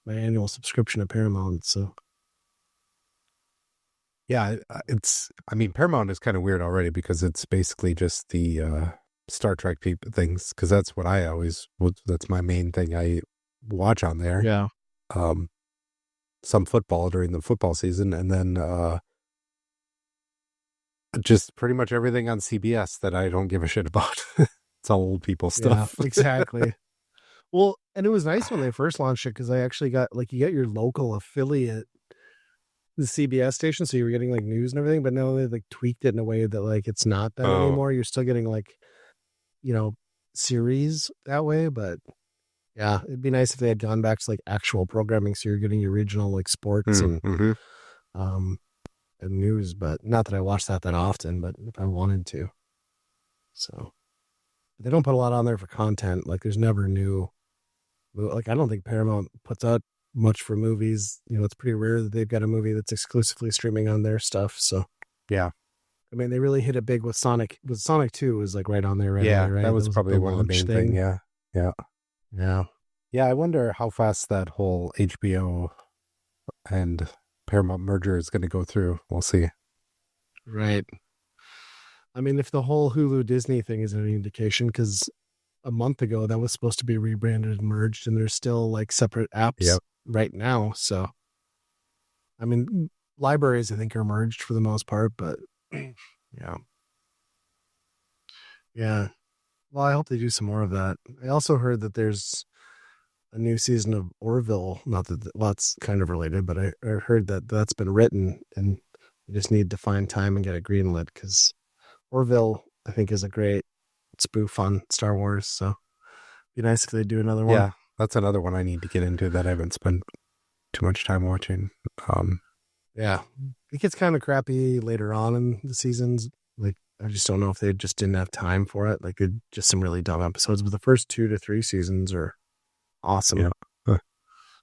my annual subscription to Paramount. So yeah, Paramount is kind of weird already, because it's basically just the Star Trek things, because that's what that's my main thing I watch on there. Yeah. Some football during the football season, and then just pretty much everything on CBS that I don't give a shit about. It's all old people stuff. Yeah, exactly. Well, and it was nice when they first launched it because I actually got like you get your local affiliate, the CBS station, so you were getting like news and everything. But now they like tweaked it in a way that like it's not that anymore. You're still getting like, series that way. But yeah, it'd be nice if they had gone back to like actual programming, so you're getting your regional like sports and news. But not that I watch that often, but if I wanted to, so they don't put a lot on there for content. Like there's never new. Like I don't think Paramount puts out much for movies. It's pretty rare that they've got a movie that's exclusively streaming on their stuff. So yeah, I mean they really hit it big with Sonic. With Sonic 2 was like right on there. Right yeah, away, right? that was probably one of the main thing. Yeah. I wonder how fast that whole HBO and Paramount merger is going to go through. We'll see. Right. I mean, if the whole Hulu Disney thing is any indication, because a month ago that was supposed to be rebranded and merged, and there's still like separate apps right now. So, I mean, libraries I think are merged for the most part, but yeah. Well, I hope they do some more of that. I also heard that there's a new season of Orville. Not that that's kind of related, but I heard that that's been written, and you just need to find time and get it greenlit because Orville, I think, is a great spoof on Star Wars. So it'd be nice if they do another one. Yeah, that's another one I need to get into that I haven't spent too much time watching. Yeah, it gets kind of crappy later on in the seasons. Like I just don't know if they just didn't have time for it. Like just some really dumb episodes, but the first 2 to 3 seasons are awesome. Yeah.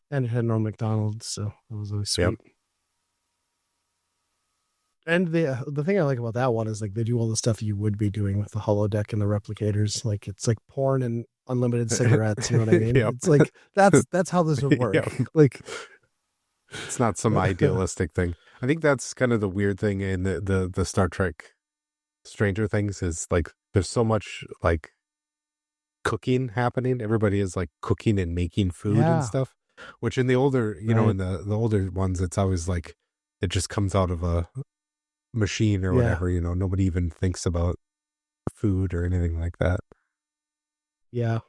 And it had Norm Macdonald, so that was always sweet. Yep. And the thing I like about that one is like they do all the stuff you would be doing with the holodeck and the replicators. Like it's like porn and unlimited cigarettes. You know what I mean? Yep. It's like that's how this would work. Yep. Like it's not some idealistic thing. I think that's kind of the weird thing in the Star Trek Stranger Things is like there's so much like cooking happening. Everybody is like cooking and making food and stuff. Which in the older, in the older ones, it's always like it just comes out of a machine or whatever. Nobody even thinks about food or anything like that. Yeah.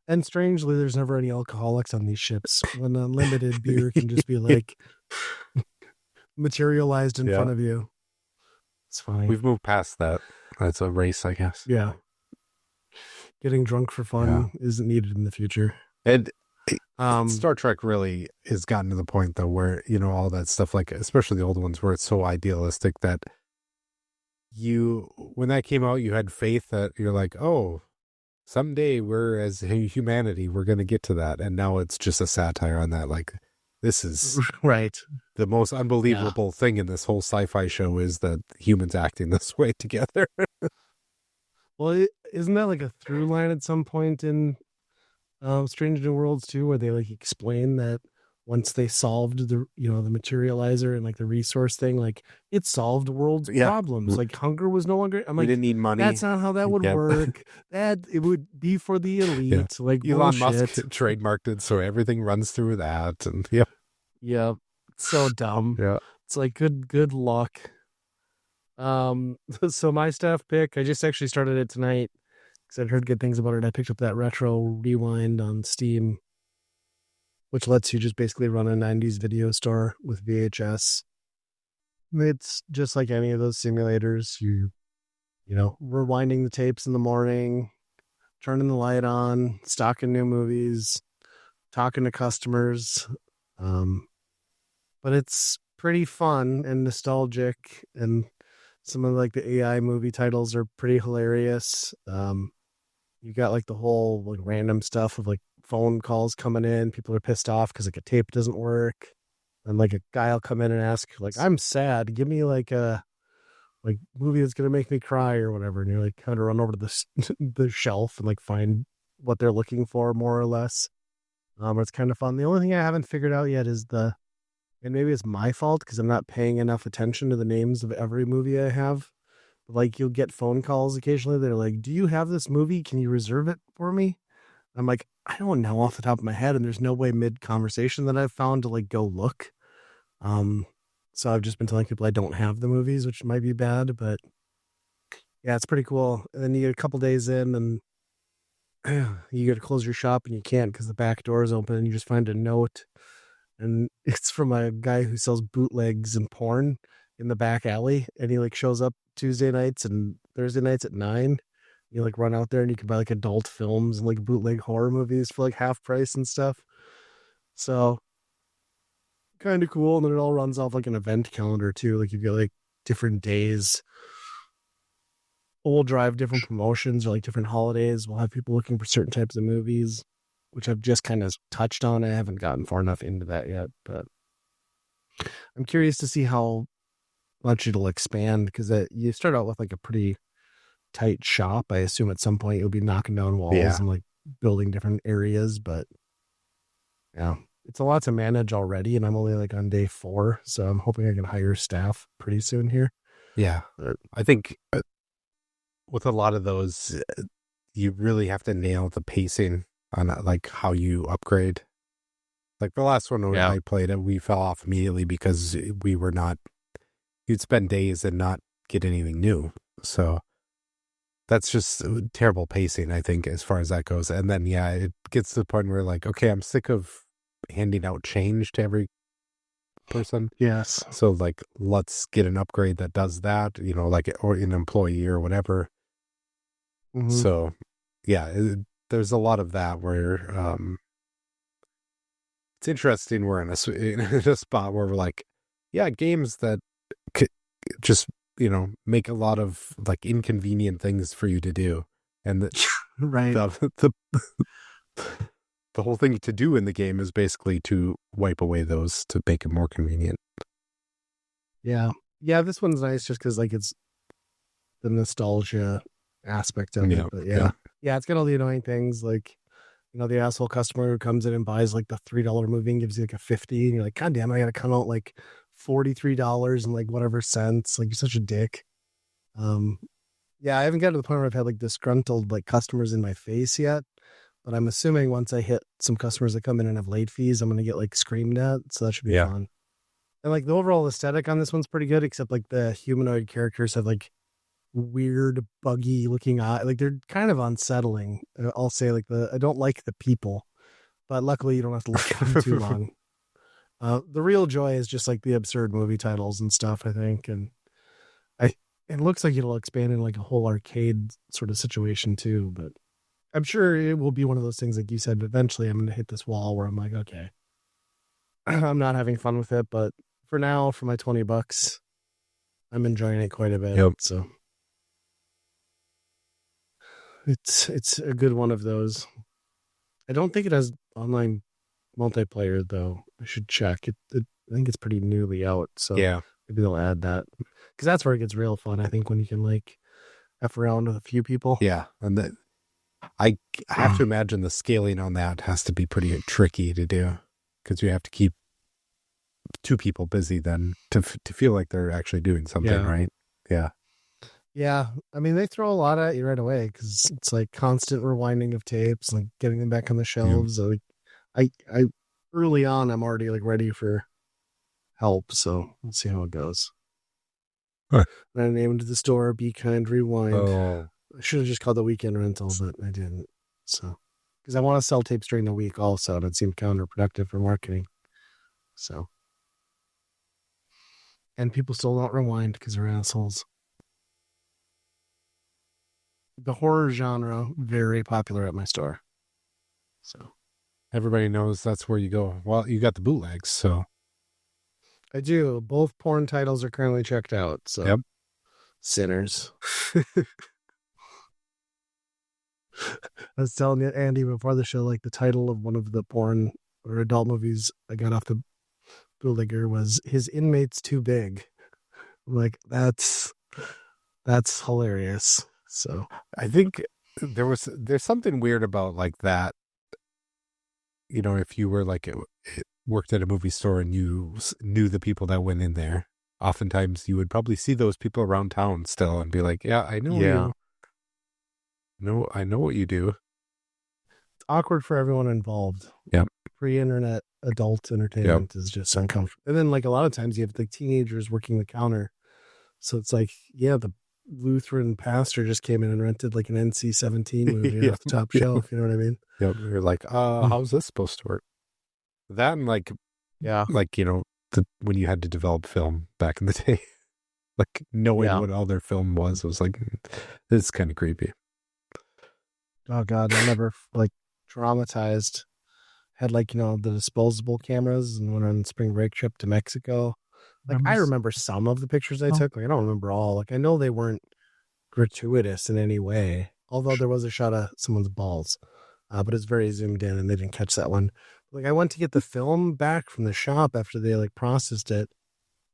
And strangely, there's never any alcoholics on these ships. When unlimited beer can just be like materialized in front of you. It's funny. We've moved past that. That's a race, I guess. Yeah. Getting drunk for fun isn't needed in the future. And Star Trek really has gotten to the point, though, where, all that stuff, like, especially the old ones, where it's so idealistic that when that came out, you had faith that you're like, oh, someday we're, as humanity, we're going to get to that. And now it's just a satire on that. Like, this is right. The most unbelievable thing in this whole sci-fi show is that humans acting this way together. Well, isn't that like a through line at some point in Strange New Worlds too, where they like explain that once they solved the the materializer and like the resource thing, like it solved world's problems. Like hunger was no longer. I'm like, we didn't need money. That's not how that would work. That it would be for the elite. Like Elon bullshit. Musk trademarked it, so everything runs through that. And yeah, so dumb. Yeah, it's like good luck. So my staff pick, I just actually started it tonight because I'd heard good things about it. I picked up that Retro Rewind on Steam, which lets you just basically run a 90s video store with VHS. It's just like any of those simulators. You rewinding the tapes in the morning, turning the light on, stocking new movies, talking to customers. But it's pretty fun and nostalgic, and some of like the AI movie titles are pretty hilarious. You got like the whole like random stuff of like phone calls coming in. People are pissed off because like a tape doesn't work, and like a guy will come in and ask like, "I'm sad. Give me like a movie that's gonna make me cry or whatever." And you're like kind of run over to the shelf and like find what they're looking for more or less. It's kind of fun. The only thing I haven't figured out yet is and maybe it's my fault because I'm not paying enough attention to the names of every movie I have. Like you'll get phone calls occasionally. They're like, "Do you have this movie? Can you reserve it for me?" I'm like, I don't know off the top of my head. And there's no way mid conversation that I've found to like go look. So I've just been telling people I don't have the movies, which might be bad, but yeah, it's pretty cool. And then you get a couple days in and you got to close your shop and you can't because the back door is open, and you just find a note, and it's from a guy who sells bootlegs and porn in the back alley, and he like shows up Tuesday nights and Thursday nights at 9. You like run out there and you can buy like adult films and like bootleg horror movies for like half price and stuff. So kind of cool. And then it all runs off like an event calendar too. Like you've got like different days. We'll drive different promotions or like different holidays. We'll have people looking for certain types of movies, which I've just kind of touched on. I haven't gotten far enough into that yet, but I'm curious to see how much it'll expand, because you start out with like a pretty tight shop. I assume at some point you'll be knocking down walls and like building different areas, but yeah, it's a lot to manage already, and I'm only like on day 4, so I'm hoping I can hire staff pretty soon here. Yeah, I think with a lot of those, you really have to nail the pacing on like how you upgrade. Like the last one when I played it, we fell off immediately because we were not. You'd spend days and not get anything new, so that's just terrible pacing, I think, as far as that goes. And then it gets to the point where like, okay, I'm sick of handing out change to every person. Yes. So like, let's get an upgrade that does that, like, or an employee or whatever. Mm-hmm. So there's a lot of that where it's interesting. We're in a spot where we're like, games that just, make a lot of like inconvenient things for you to do. And right. The whole thing to do in the game is basically to wipe away those to make it more convenient. Yeah. Yeah. This one's nice just because like it's the nostalgia aspect of it. But yeah, it's got all the annoying things like, the asshole customer who comes in and buys like the $3 movie and gives you like a 50, and you're like, God damn, I gotta come out like $43 and like whatever cents. Like, you're such a dick. I haven't gotten to the point where I've had like disgruntled like customers in my face yet, but I'm assuming once I hit some customers that come in and have late fees, I'm gonna get like screamed at. So that should be fun. And like the overall aesthetic on this one's pretty good, except like the humanoid characters have like weird buggy looking eye. Like they're kind of unsettling. I'll say like I don't like the people, but luckily you don't have to look at them too long. The real joy is just like the absurd movie titles and stuff, I think. And it looks like it'll expand in like a whole arcade sort of situation too, but I'm sure it will be one of those things, like you said, eventually I'm going to hit this wall where I'm like, okay, I'm not having fun with it, but for now, for my $20, I'm enjoying it quite a bit. Yep. So it's a good one of those. I don't think it has online multiplayer though. I should check it. I think it's pretty newly out, so maybe they'll add that, because that's where it gets real fun, I think, when you can like F around with a few people. And I have to imagine the scaling on that has to be pretty tricky to do, because you have to keep 2 people busy then to feel like they're actually doing something, right? Yeah, I mean, they throw a lot at you right away, because it's like constant rewinding of tapes, like getting them back on the shelves. Like I early on, I'm already like ready for help, so we'll see how it goes. Huh. And I named the store Be Kind Rewind. Oh. I should have just called the weekend rental, but I didn't. So, because I want to sell tapes during the week also, and it seemed counterproductive for marketing. So, and people still don't rewind because they're assholes. The horror genre, very popular at my store. So everybody knows that's where you go. Well, you got the bootlegs, so I do. Both porn titles are currently checked out. So sinners. I was telling you, Andy, before the show, like the title of one of the porn or adult movies I got off the bootlegger was "His Inmate's Too Big." I'm like, that's hilarious. So I think there's something weird about like that. If you were like worked at a movie store and you knew the people that went in there, oftentimes you would probably see those people around town still and be like, "Yeah, I know you. No, I know what you do." It's awkward for everyone involved. Yeah, pre-internet adult entertainment is just uncomfortable. And then like a lot of times you have like teenagers working the counter, so it's like the Lutheran pastor just came in and rented like an NC-17 movie off the top shelf. You know what I mean? Yep. You're like, how's this supposed to work? That and like, when you had to develop film back in the day, like knowing what other film was like, this is kind of creepy. Oh God, I never like traumatized. Had like, the disposable cameras and went on spring break trip to Mexico. Like I remember some of the pictures I took. Like I don't remember all. Like I know they weren't gratuitous in any way. Although there was a shot of someone's balls, but it's very zoomed in and they didn't catch that one. Like I went to get the film back from the shop after they like processed it.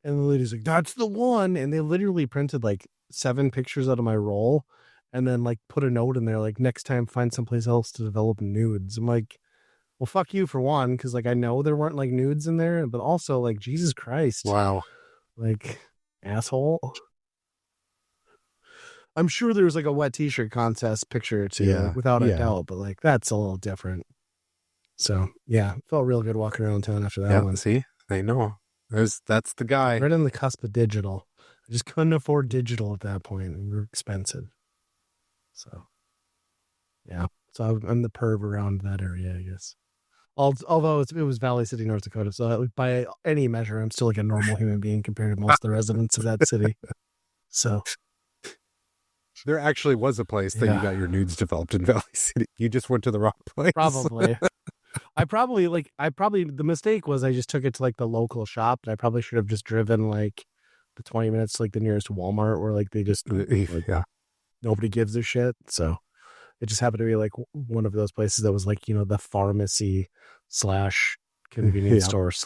And the lady's like, that's the one. And they literally printed like 7 pictures out of my roll and then like put a note in there, like next time find someplace else to develop nudes. I'm like, well, fuck you for one. Cause like, I know there weren't like nudes in there, but also like, Jesus Christ. Wow. Like asshole. I'm sure there was like a wet t-shirt contest picture or two without a doubt, but like, that's a little different. So yeah, felt real good walking around town after that one. See, they know. That's the guy. Right on the cusp of digital. I just couldn't afford digital at that point. And we were expensive. So, yeah. So I'm the perv around that area, I guess. Although it was Valley City, North Dakota. So by any measure, I'm still like a normal human being compared to most of the residents of that city. So. There actually was a place that you got your nudes developed in Valley City. You just went to the wrong place. Probably. The mistake was I just took it to like the local shop, and I probably should have just driven like the 20 minutes to like the nearest Walmart where like they just nobody gives a shit. So it just happened to be like one of those places that was like, the pharmacy / convenience store /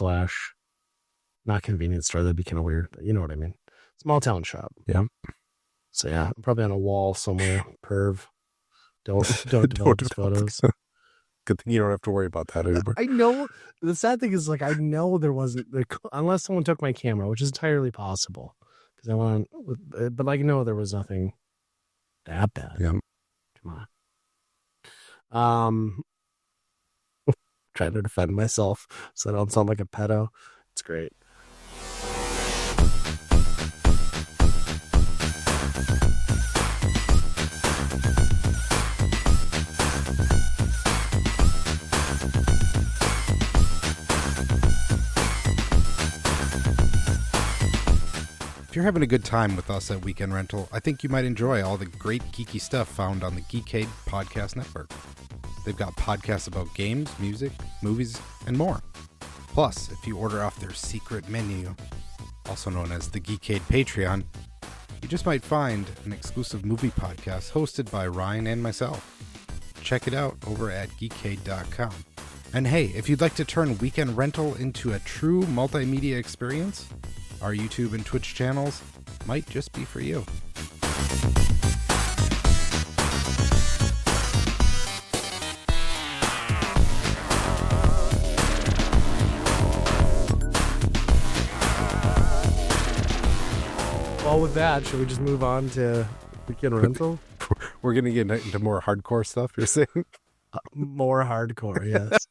not convenience store. That'd be kind of weird, but you know what I mean? Small town shop. Yeah. So yeah, I'm probably on a wall somewhere. Perv. Don't develop these photos. Good thing you don't have to worry about that anymore. I know. The sad thing is, like, I know there wasn't, unless someone took my camera, which is entirely possible. Because I went on, but like, no, there was nothing that bad. Yeah. Come on. Trying to defend myself so I don't sound like a pedo. It's great. If you're having a good time with us at Weekend Rental, I think you might enjoy all the great geeky stuff found on the Geekade Podcast Network. They've got podcasts about games, music, movies, and more. Plus, if you order off their secret menu, also known as the Geekade Patreon, you just might find an exclusive movie podcast hosted by Ryan and myself. Check it out over at geekade.com. And hey, if you'd like to turn Weekend Rental into a true multimedia experience, our YouTube and Twitch channels might just be for you. Well, with that, should we just move on to Weekend Rental? We're going to get into more hardcore stuff, you're saying? More hardcore, yes.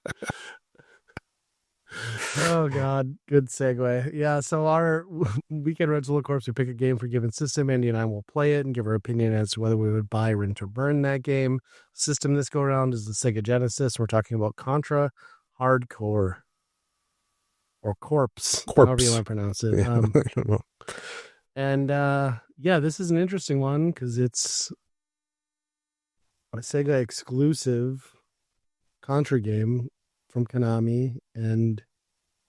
Oh God, good segue. Yeah, so our Weekend Rental, of course, we pick a game for a given system. Andy and I will play it and give our opinion as to whether we would buy, rent, or burn that game. System this go around is the Sega Genesis. We're talking about Contra Hardcore or Corpse, however you want to pronounce it. Yeah, I don't know. And yeah, this is an interesting one because it's a Sega exclusive Contra game from Konami, and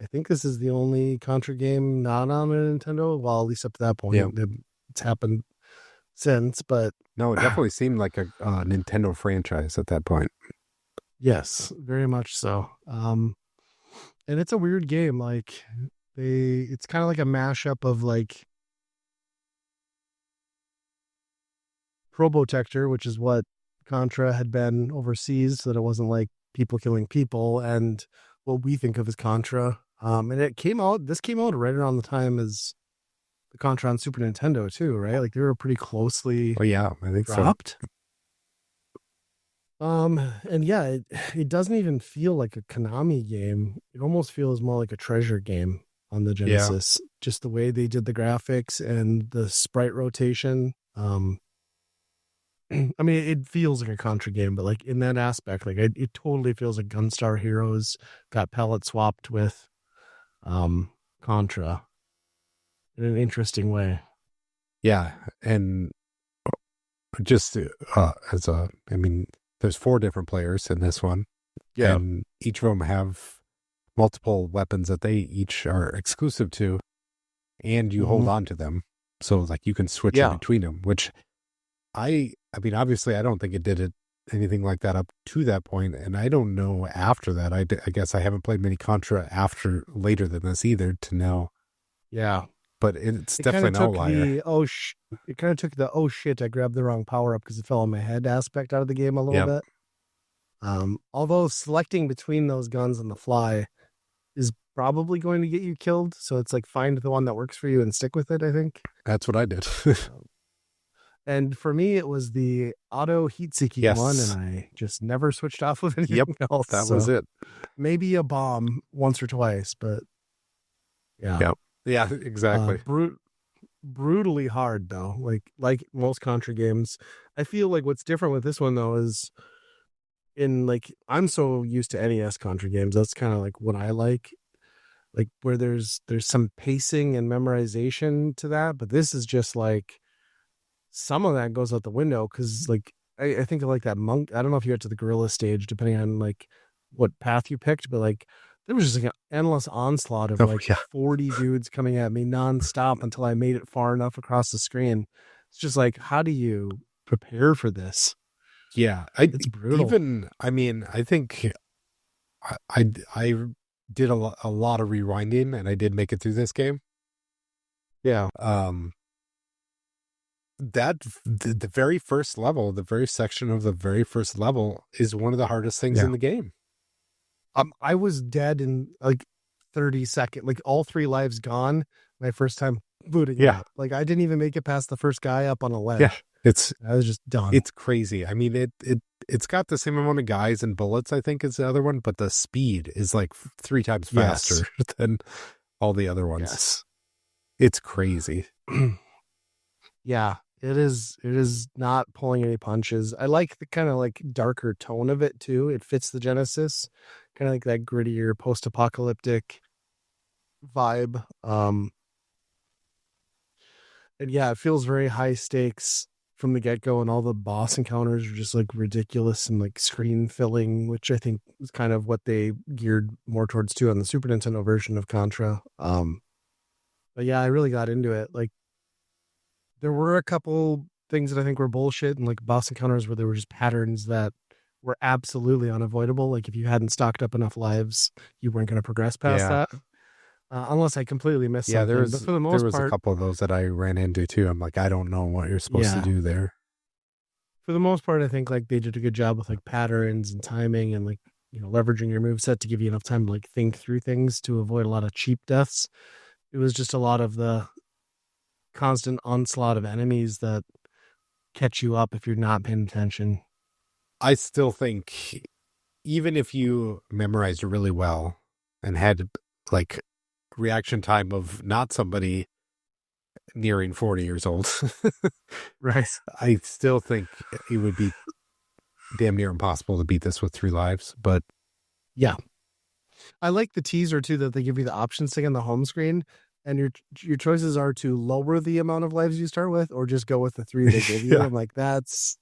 I think this is the only Contra game not on a Nintendo. Well, at least up to that point, it's happened since. But no, it definitely seemed like a Nintendo franchise at that point. Yes, very much so. And it's a weird game. Like it's kind of like a mashup of like Probotector, which is what Contra had been overseas, so that it wasn't like people killing people, and what we think of as Contra. And this came out right around the time as the Contra on Super Nintendo too, right? Like they were pretty closely I think dropped. And yeah, it doesn't even feel like a Konami game. It almost feels more like a Treasure game on the Genesis. Just the way they did the graphics and the sprite rotation I mean, it feels like a Contra game, but like in that aspect, like it totally feels like Gunstar Heroes got palette swapped with Contra in an interesting way. Yeah, and just I mean, there's 4 different players in this one. Yeah. And each of them have multiple weapons that they each are exclusive to, and you hold on to them. So like you can switch in between them, which I mean, obviously I don't think it did anything like that up to that point, and I don't know after that. I guess I haven't played many Contra later than this either to know. Yeah. But it's definitely an outlier. It kind of took the oh shit, I grabbed the wrong power up because it fell on my head aspect out of the game a little bit. Although selecting between those guns on the fly is probably going to get you killed, so it's like find the one that works for you and stick with it, I think. That's what I did. And for me, it was the auto heat seeking one, and I just never switched off of anything else. That was it. Maybe a bomb once or twice, but yeah. Yeah, exactly. Brutally hard though. Like most Contra games, I feel like what's different with this one though is I'm so used to NES Contra games. That's kind of like what I like where there's some pacing and memorization to that. But this is just like some of that goes out the window because like I think of like that monk. I don't know if you get to the gorilla stage depending on like what path you picked, but like there was just like an endless onslaught of 40 dudes coming at me nonstop until I made it far enough across the screen. It's just like, how do you prepare for this? Yeah, it's brutal. Even, I mean, I think I did a lot of rewinding, and I did make it through this game. Yeah. The very first level, the very section of the very first level is one of the hardest things in the game. I was dead in like 30 seconds, like all 3 lives gone my first time booting it. Like I didn't even make it past the first guy up on a ledge. Yeah. I was just done. It's crazy. I mean, it's got the same amount of guys and bullets, I think, as the other one, but the speed is like 3 times faster than all the other ones. Yes. It's crazy. Yeah, it is not pulling any punches. I like the kind of like darker tone of it too. It fits the Genesis, kind of like that grittier post-apocalyptic vibe. And yeah, it feels very high stakes from the get-go, and all the boss encounters are just like ridiculous and like screen filling, which I think is kind of what they geared more towards too on the Super Nintendo version of Contra. But yeah, I really got into it. Like there were a couple things that I think were bullshit, and like boss encounters where there were just patterns that were absolutely unavoidable. Like if you hadn't stocked up enough lives, you weren't going to progress past that. Unless I completely missed something. There was a couple of those that I ran into too. I'm like, I don't know what you're supposed to do there. For the most part, I think like they did a good job with like patterns and timing and like, you know, leveraging your moveset to give you enough time to like think through things to avoid a lot of cheap deaths. It was just a lot of the constant onslaught of enemies that catch you up if you're not paying attention. I still think even if you memorized really well and had like reaction time of not somebody nearing 40 years old, right? I still think it would be damn near impossible to beat this with 3 lives, but yeah. I like the teaser too that they give you the options thing on the home screen, and your choices are to lower the amount of lives you start with or just go with the 3 they give you. I'm like, that's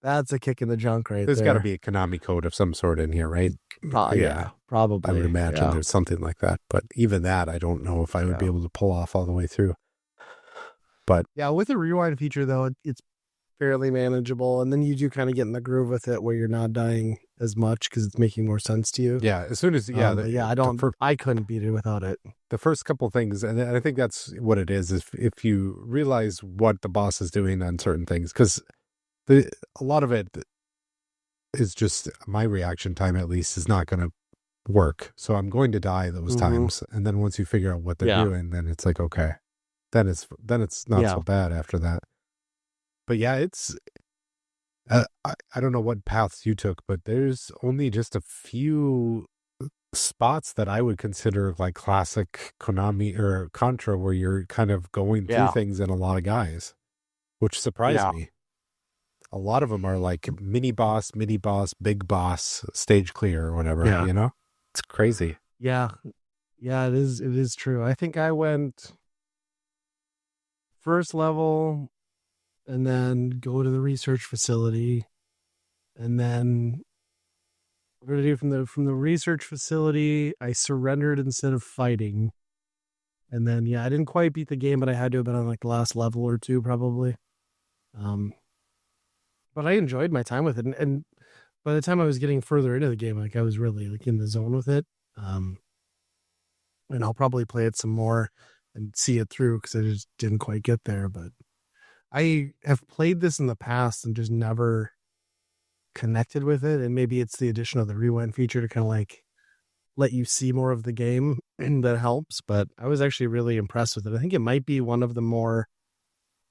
a kick in the junk right there. There's got to be a Konami code of some sort in here, right? Yeah, probably. I would imagine there's something like that. But even that, I don't know if I would be able to pull off all the way through. But yeah, with the rewind feature, though, it's fairly manageable. And then you do kind of get in the groove with it where you're not dying as much because it's making more sense to you. Yeah, as soon as, I couldn't beat it without it. The first couple things, and I think that's what it is if you realize what the boss is doing on certain things, because a lot of it is just my reaction time, at least, is not going to work. So I'm going to die those times. And then once you figure out what they're doing, then it's like, okay, then it's not so bad after that. But yeah, it's, I don't know what paths you took, but there's only just a few spots that I would consider like classic Konami or Contra where you're kind of going through things in a lot of guys. which surprised Yeah. me. A lot of them are like mini boss, big boss, stage clear or whatever, Yeah. you know? It's crazy. Yeah. Yeah, it is true. I think I went first level and then go to the research facility. And then what did I do from the research facility? I surrendered instead of fighting. And then I didn't quite beat the game, but I had to have been on like the last level or two probably. But I enjoyed my time with it, and by the time I was getting further into the game, like I was really like in the zone with it. And I'll probably play it some more and see it through because I just didn't quite get there. But I have played this in the past and just never connected with it. And maybe it's the addition of the rewind feature to kind of like let you see more of the game that helps. But I was actually really impressed with it. I think it might be one of the more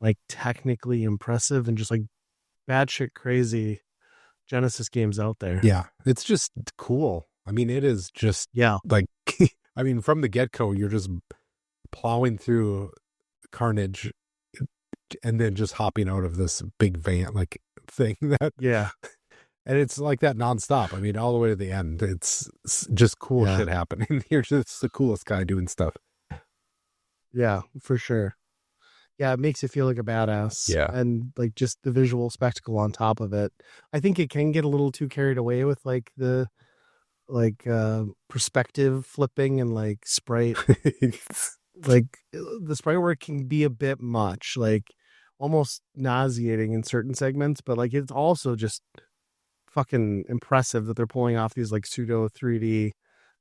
like technically impressive and just like batshit crazy Genesis games out there. Yeah, it's just cool. I mean, it is just like, I mean, from the get-go, you're just plowing through carnage and then just hopping out of this big van like thing that and it's like that nonstop. I mean, all the way to the end. It's just cool shit happening. You're just the coolest guy doing stuff. Yeah, for sure. Yeah, it makes you feel like a badass. Yeah. And like just the visual spectacle on top of it. I think it can get a little too carried away with like the perspective flipping and like sprite. Like the sprite work can be a bit much, like almost nauseating in certain segments, but like it's also just fucking impressive that they're pulling off these like pseudo 3D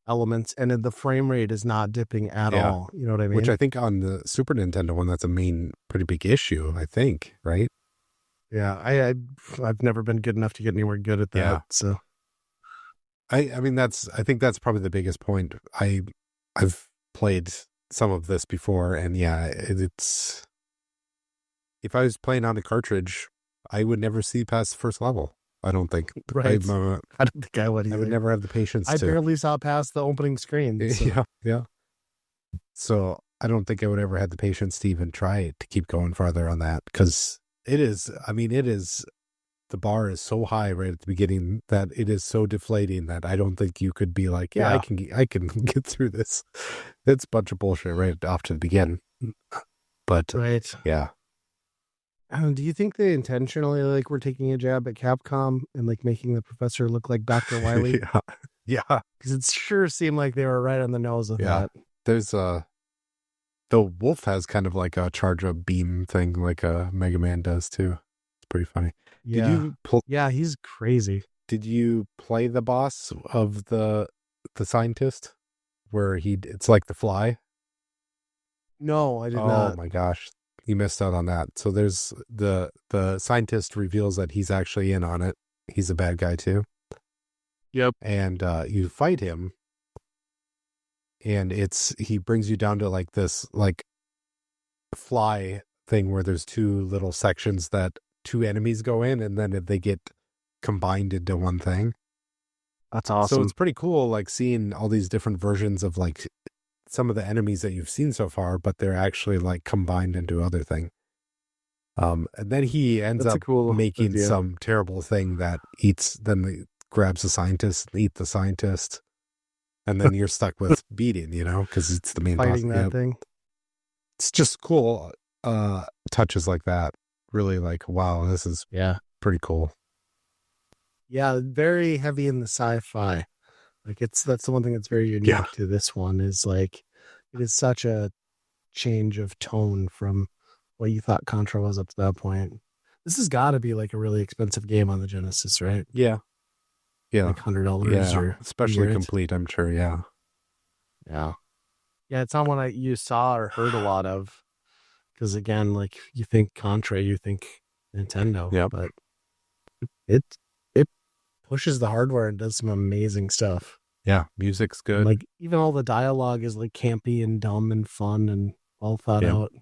elements, and the frame rate is not dipping at all. You know what I mean? Which I think on the Super Nintendo one, that's a pretty big issue, I think, right? Yeah, I've never been good enough to get anywhere good at that. Yeah. So I mean, I think that's probably the biggest point. I've played some of this before, and it's, if I was playing on the cartridge, I would never see past the first level. I don't think. Right. I don't think I would either. I would never have the patience I barely saw past the opening screen. So. Yeah. So I don't think I would ever have the patience to even try to keep going farther on that, because the bar is so high right at the beginning that it is so deflating that I don't think you could be like, I can get through this. It's a bunch of bullshit right off to the beginning. But right. Yeah. Do you think they intentionally like were taking a jab at Capcom and like making the professor look like Dr. Wily? Yeah. Because it sure seemed like they were right on the nose of that. There's the wolf has kind of like a charge up beam thing like a Mega Man does too. It's pretty funny. Yeah. He's crazy. Did you play the boss of the scientist where it's like the Fly? No, I did not. Oh my gosh. You missed out on that. So there's the scientist reveals that he's actually in on it. He's a bad guy too. Yep. And you fight him, and he brings you down to like this like fly thing where there's two little sections that two enemies go in, and then they get combined into one thing. That's awesome. So it's pretty cool, like seeing all these different versions of like some of the enemies that you've seen so far, but they're actually like combined into other thing. And then he ends up making some terrible thing that grabs the scientist and eats the scientist. And then you're stuck with beating, because it's the main fighting boss. That thing. It's just cool touches like that. Really like, wow, this is pretty cool. Yeah, very heavy in the sci-fi. Like that's the one thing that's very unique to this one is like it is such a change of tone from what you thought Contra was up to that point. This has got to be like a really expensive game on the Genesis, right? Yeah. Like $100 or especially complete, I'm sure. Yeah. It's not one you saw or heard a lot of, because again, like you think Contra, you think Nintendo, but it pushes the hardware and does some amazing stuff. Yeah, music's good. Like even all the dialogue is like campy and dumb and fun and all thought out.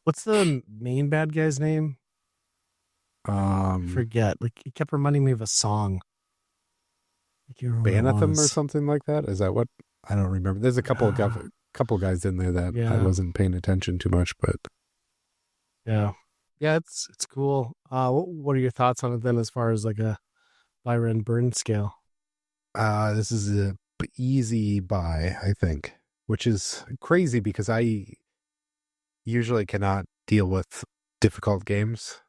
What's the main bad guy's name? I forget. Like he kept reminding me of a song. Banatham or something like that. Is that what? I don't remember. There's a couple of guys in there that I wasn't paying attention too much, but Yeah, it's cool. What are your thoughts on it then, as far as like a Byron Burn scale? This is a easy buy, I think, which is crazy because I usually cannot deal with difficult games,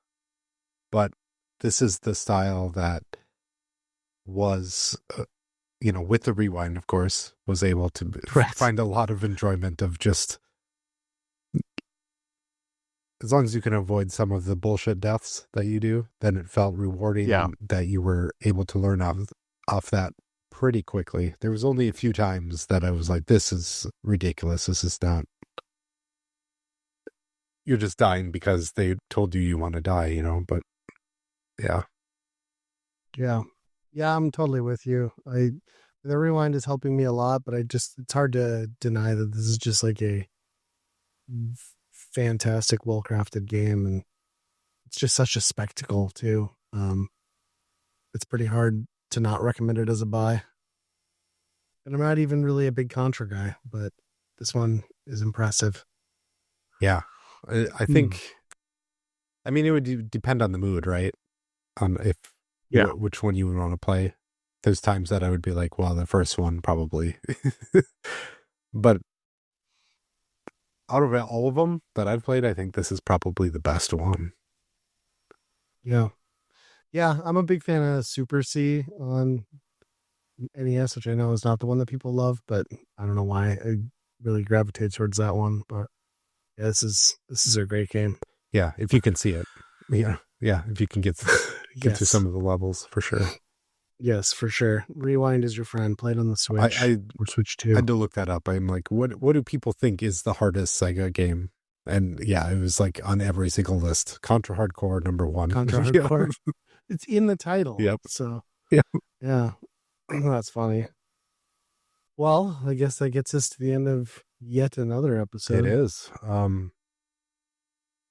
but this is the style that was, with the rewind, of course, was able to find a lot of enjoyment of just, as long as you can avoid some of the bullshit deaths that you do, then it felt rewarding that you were able to learn off that pretty quickly. There was only a few times that I was like, this is ridiculous. This is not, you're just dying because they told you want to die, but yeah. Yeah, I'm totally with you. The rewind is helping me a lot, but it's hard to deny that this is just like a fantastic, well-crafted game, and it's just such a spectacle too. It's pretty hard to not recommend it as a buy. And I'm not even really a big Contra guy, but this one is impressive. Yeah, I think. I mean, it would depend on the mood, right? On which one you would want to play. There's times that I would be like, well, the first one probably. But out of all of them that I've played, I think this is probably the best one. Yeah. Yeah, I'm a big fan of Super C on NES, which I know is not the one that people love, but I don't know why I really gravitate towards that one. But yeah, this is a great game. Yeah, if you can see it. Yeah, if you can get to some of the levels, for sure. Yes, for sure. Rewind is your friend. Play it on the Switch. Or Switch 2. I had to look that up. I'm like, what do people think is the hardest Sega game? And yeah, it was like on every single list. Contra Hardcore #1. Contra Hardcore. It's in the title. Yep. So yeah. That's funny. Well, I guess that gets us to the end of yet another episode. It is.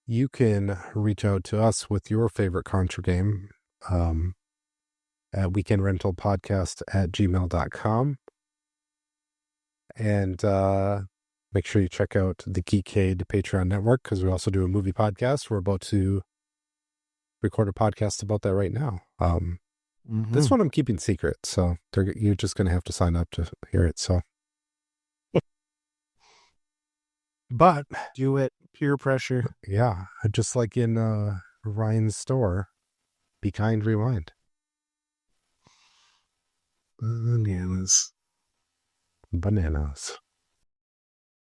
You can reach out to us with your favorite Contra game at weekendrentalpodcast@gmail.com. And make sure you check out the Geekade Patreon network, because we also do a movie podcast. We're about to record a podcast about that right now. This one I'm keeping secret, so you're just going to have to sign up to hear it. So, but do it. Peer pressure. Yeah, just like in Ryan's store. Be kind, rewind. Bananas.